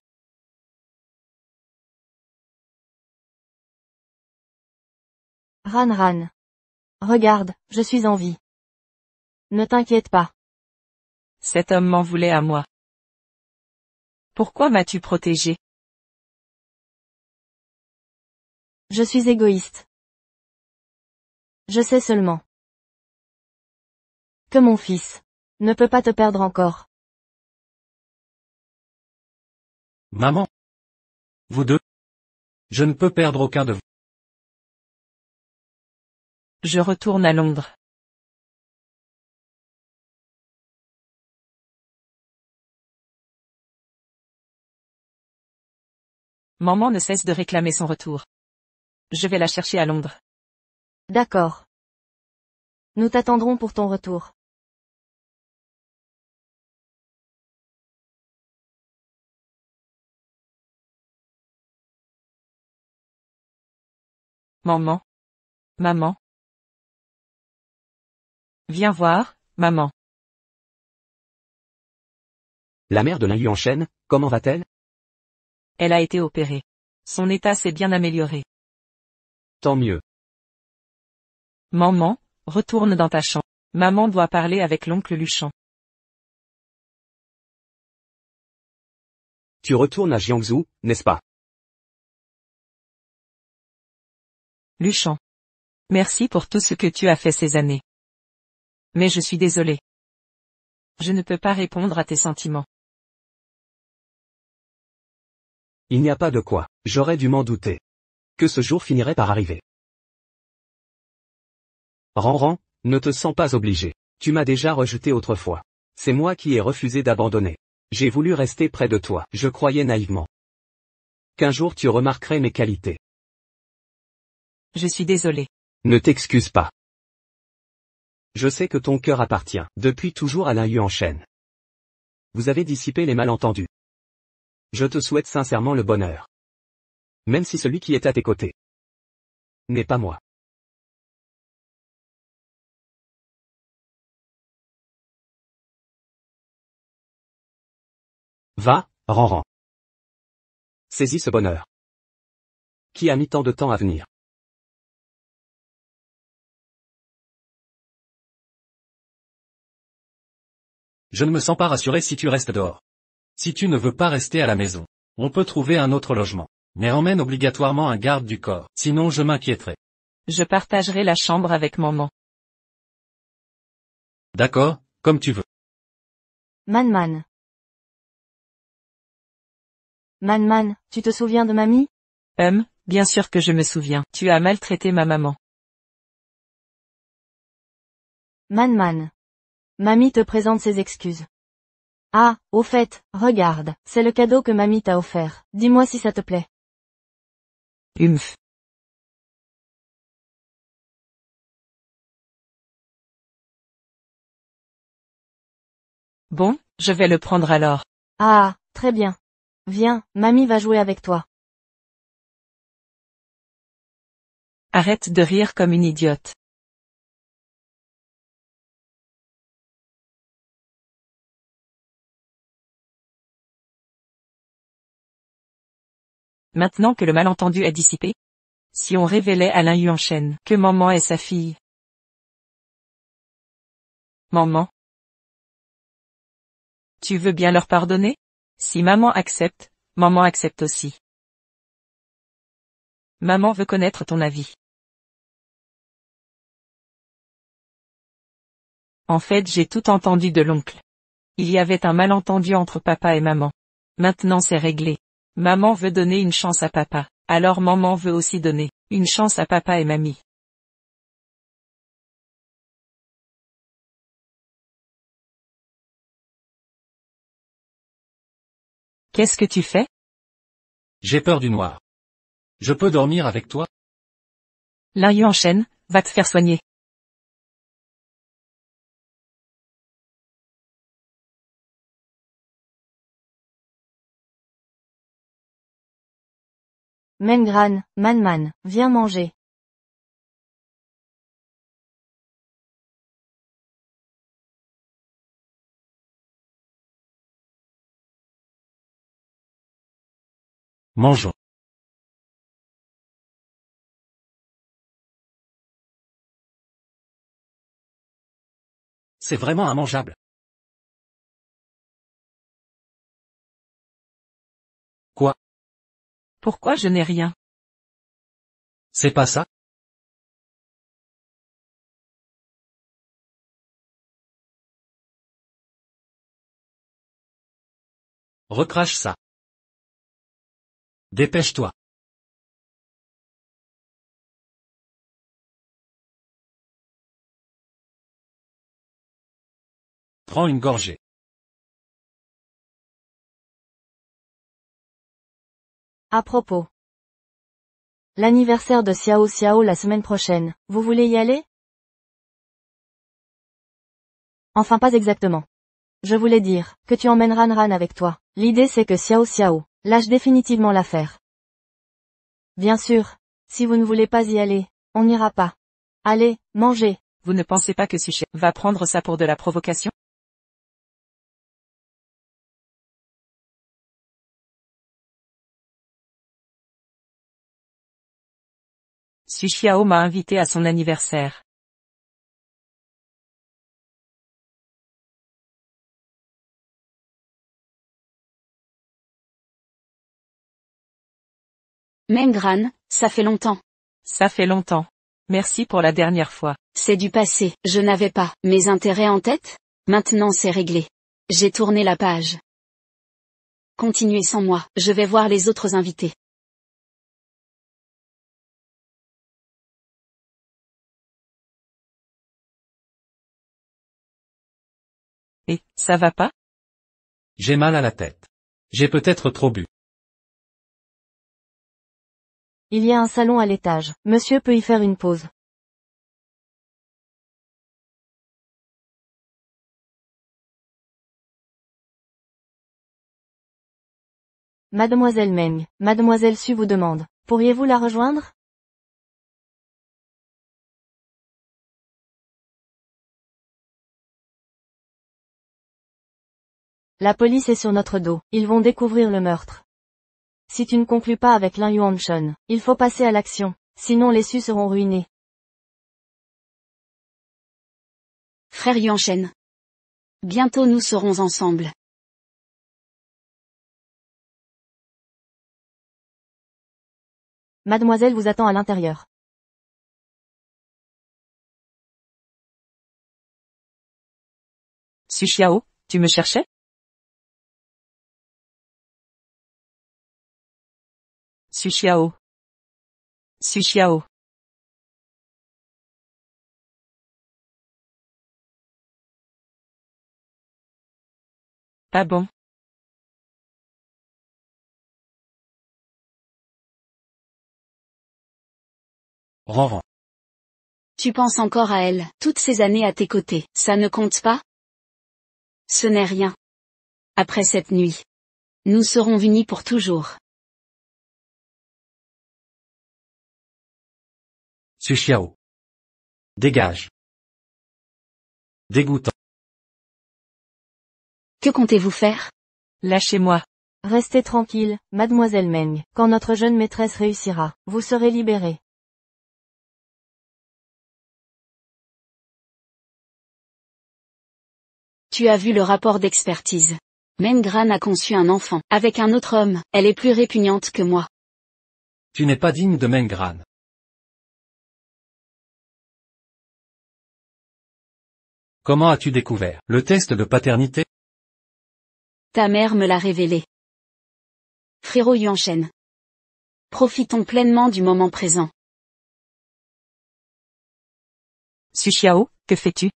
Ran Ran. Regarde, je suis en vie. Ne t'inquiète pas. Cet homme m'en voulait à moi. Pourquoi m'as-tu protégé? Je suis égoïste. Je sais seulement que mon fils ne peut pas te perdre encore. Maman? Vous deux? Je ne peux perdre aucun de vous. Je retourne à Londres. Maman ne cesse de réclamer son retour. Je vais la chercher à Londres. D'accord. Nous t'attendrons pour ton retour. Maman? Maman? Viens voir, maman. La mère de Lin Yuan, comment va-t-elle? Elle a été opérée. Son état s'est bien amélioré. Tant mieux. Maman, retourne dans ta chambre. Maman doit parler avec l'oncle Luchan. Tu retournes à Jiangsu, n'est-ce pas? Luchan. Merci pour tout ce que tu as fait ces années. Mais je suis désolée. Je ne peux pas répondre à tes sentiments. Il n'y a pas de quoi, j'aurais dû m'en douter. Que ce jour finirait par arriver. Ran, ne te sens pas obligé. Tu m'as déjà rejeté autrefois. C'est moi qui ai refusé d'abandonner. J'ai voulu rester près de toi, je croyais naïvement qu'un jour tu remarquerais mes qualités. Je suis désolée. Ne t'excuse pas. Je sais que ton cœur appartient, depuis toujours à Lin Yuan. Vous avez dissipé les malentendus. Je te souhaite sincèrement le bonheur. Même si celui qui est à tes côtés n'est pas moi. Va, Ran. Saisis ce bonheur. Qui a mis tant de temps à venir? Je ne me sens pas rassuré si tu restes dehors. Si tu ne veux pas rester à la maison, on peut trouver un autre logement. Mais emmène obligatoirement un garde du corps, sinon je m'inquiéterai. Je partagerai la chambre avec maman. D'accord, comme tu veux. Man. Man, tu te souviens de mamie? Bien sûr que je me souviens. Tu as maltraité ma maman. Man. Mamie te présente ses excuses. Ah, au fait, regarde, c'est le cadeau que mamie t'a offert. Dis-moi si ça te plaît. Humph. Bon, je vais le prendre alors. Ah, très bien. Viens, mamie va jouer avec toi. Arrête de rire comme une idiote. Maintenant que le malentendu est dissipé, si on révélait à Lin Yuanshen que maman est sa fille. Maman. Tu veux bien leur pardonner? Si maman accepte aussi. Maman veut connaître ton avis. En fait, j'ai tout entendu de l'oncle. Il y avait un malentendu entre papa et maman. Maintenant c'est réglé. Maman veut donner une chance à papa, alors maman veut aussi donner une chance à papa et mamie. Qu'est-ce que tu fais? J'ai peur du noir. Je peux dormir avec toi? Lin Yuanshen, va te faire soigner. Mengran, Man, viens manger. Mangeons. C'est vraiment immangeable. Quoi? Pourquoi je n'ai rien? C'est pas ça? Recrache ça. Dépêche-toi. Prends une gorgée. À propos. L'anniversaire de Xiao la semaine prochaine, vous voulez y aller? Enfin pas exactement. Je voulais dire, que tu emmènes Ran avec toi. L'idée c'est que Xiao lâche définitivement l'affaire. Bien sûr, si vous ne voulez pas y aller, on n'ira pas. Allez, mangez. Vous ne pensez pas que Sushi va prendre ça pour de la provocation? Sushi m'a invité à son anniversaire. Mengran, ça fait longtemps. Ça fait longtemps. Merci pour la dernière fois. C'est du passé, je n'avais pas mes intérêts en tête. Maintenant c'est réglé. J'ai tourné la page. Continuez sans moi, je vais voir les autres invités. Et, ça va pas? J'ai mal à la tête. J'ai peut-être trop bu. Il y a un salon à l'étage, monsieur peut y faire une pause. Mademoiselle Meng, Mademoiselle Su vous demande, pourriez-vous la rejoindre? La police est sur notre dos, ils vont découvrir le meurtre. Si tu ne conclus pas avec Lin Yuanshen, il faut passer à l'action, sinon les Su seront ruinés. Frère Yuanshen. Bientôt nous serons ensemble. Mademoiselle vous attend à l'intérieur. Sushi, tu me cherchais? Sushi. Sushi. Pas bon. Ran. Tu penses encore à elle, toutes ces années à tes côtés, ça ne compte pas? Ce n'est rien. Après cette nuit. Nous serons unis pour toujours. Sushiao. Dégage. Dégoûtant. Que comptez-vous faire? Lâchez-moi. Restez tranquille, mademoiselle Meng. Quand notre jeune maîtresse réussira, vous serez libérée. Tu as vu le rapport d'expertise. Meng Gran a conçu un enfant. Avec un autre homme, elle est plus répugnante que moi. Tu n'es pas digne de Meng Gran. Comment as-tu découvert le test de paternité? Ta mère me l'a révélé. Frérot Yuanshen. Profitons pleinement du moment présent. Su Xiao, que fais-tu?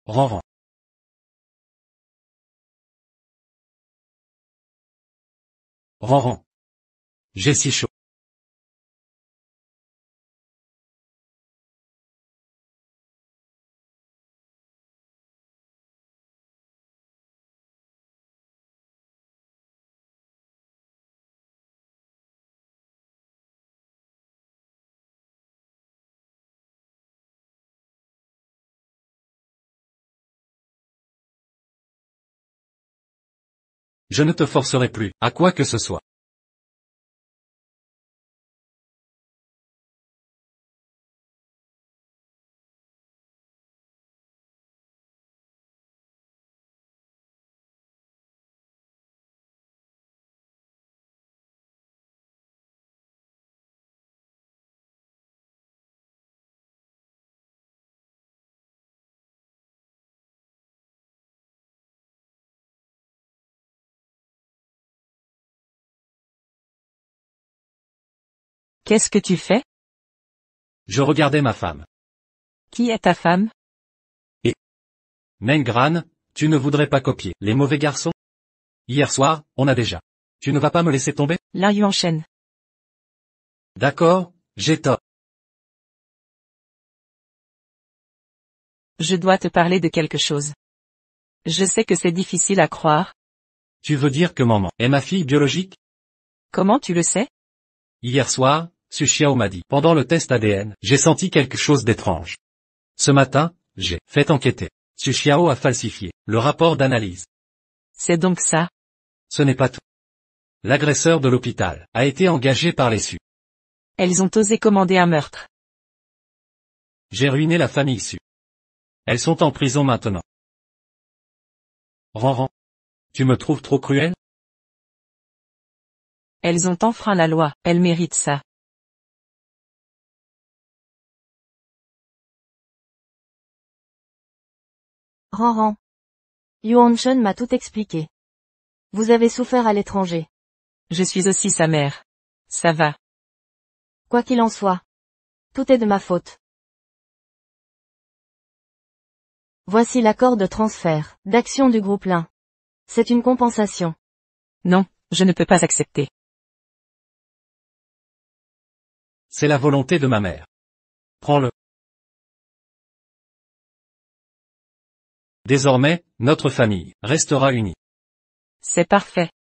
Ranran. Ranran. J'ai si chaud. Je ne te forcerai plus, à quoi que ce soit. Qu'est-ce que tu fais? Je regardais ma femme. Qui est ta femme? Meng Gran, tu ne voudrais pas copier les mauvais garçons? Hier soir, on a déjà. Tu ne vas pas me laisser tomber? La Yuanshen. D'accord, j'ai tort. Je dois te parler de quelque chose. Je sais que c'est difficile à croire. Tu veux dire que maman est ma fille biologique? Comment tu le sais? Hier soir, Su Xiao m'a dit, pendant le test ADN, j'ai senti quelque chose d'étrange. Ce matin, j'ai fait enquêter. Su Xiao a falsifié le rapport d'analyse. C'est donc ça. Ce n'est pas tout. L'agresseur de l'hôpital a été engagé par les Su. Elles ont osé commander un meurtre. J'ai ruiné la famille Su. Elles sont en prison maintenant. Ranran. Tu me trouves trop cruel? Elles ont enfreint la loi, elles méritent ça. Ranran. Yuanshen m'a tout expliqué. Vous avez souffert à l'étranger. Je suis aussi sa mère. Ça va. Quoi qu'il en soit. Tout est de ma faute. Voici l'accord de transfert, d'action du groupe Lin. C'est une compensation. Non, je ne peux pas accepter. C'est la volonté de ma mère. Prends-le. Désormais, notre famille restera unie. C'est parfait.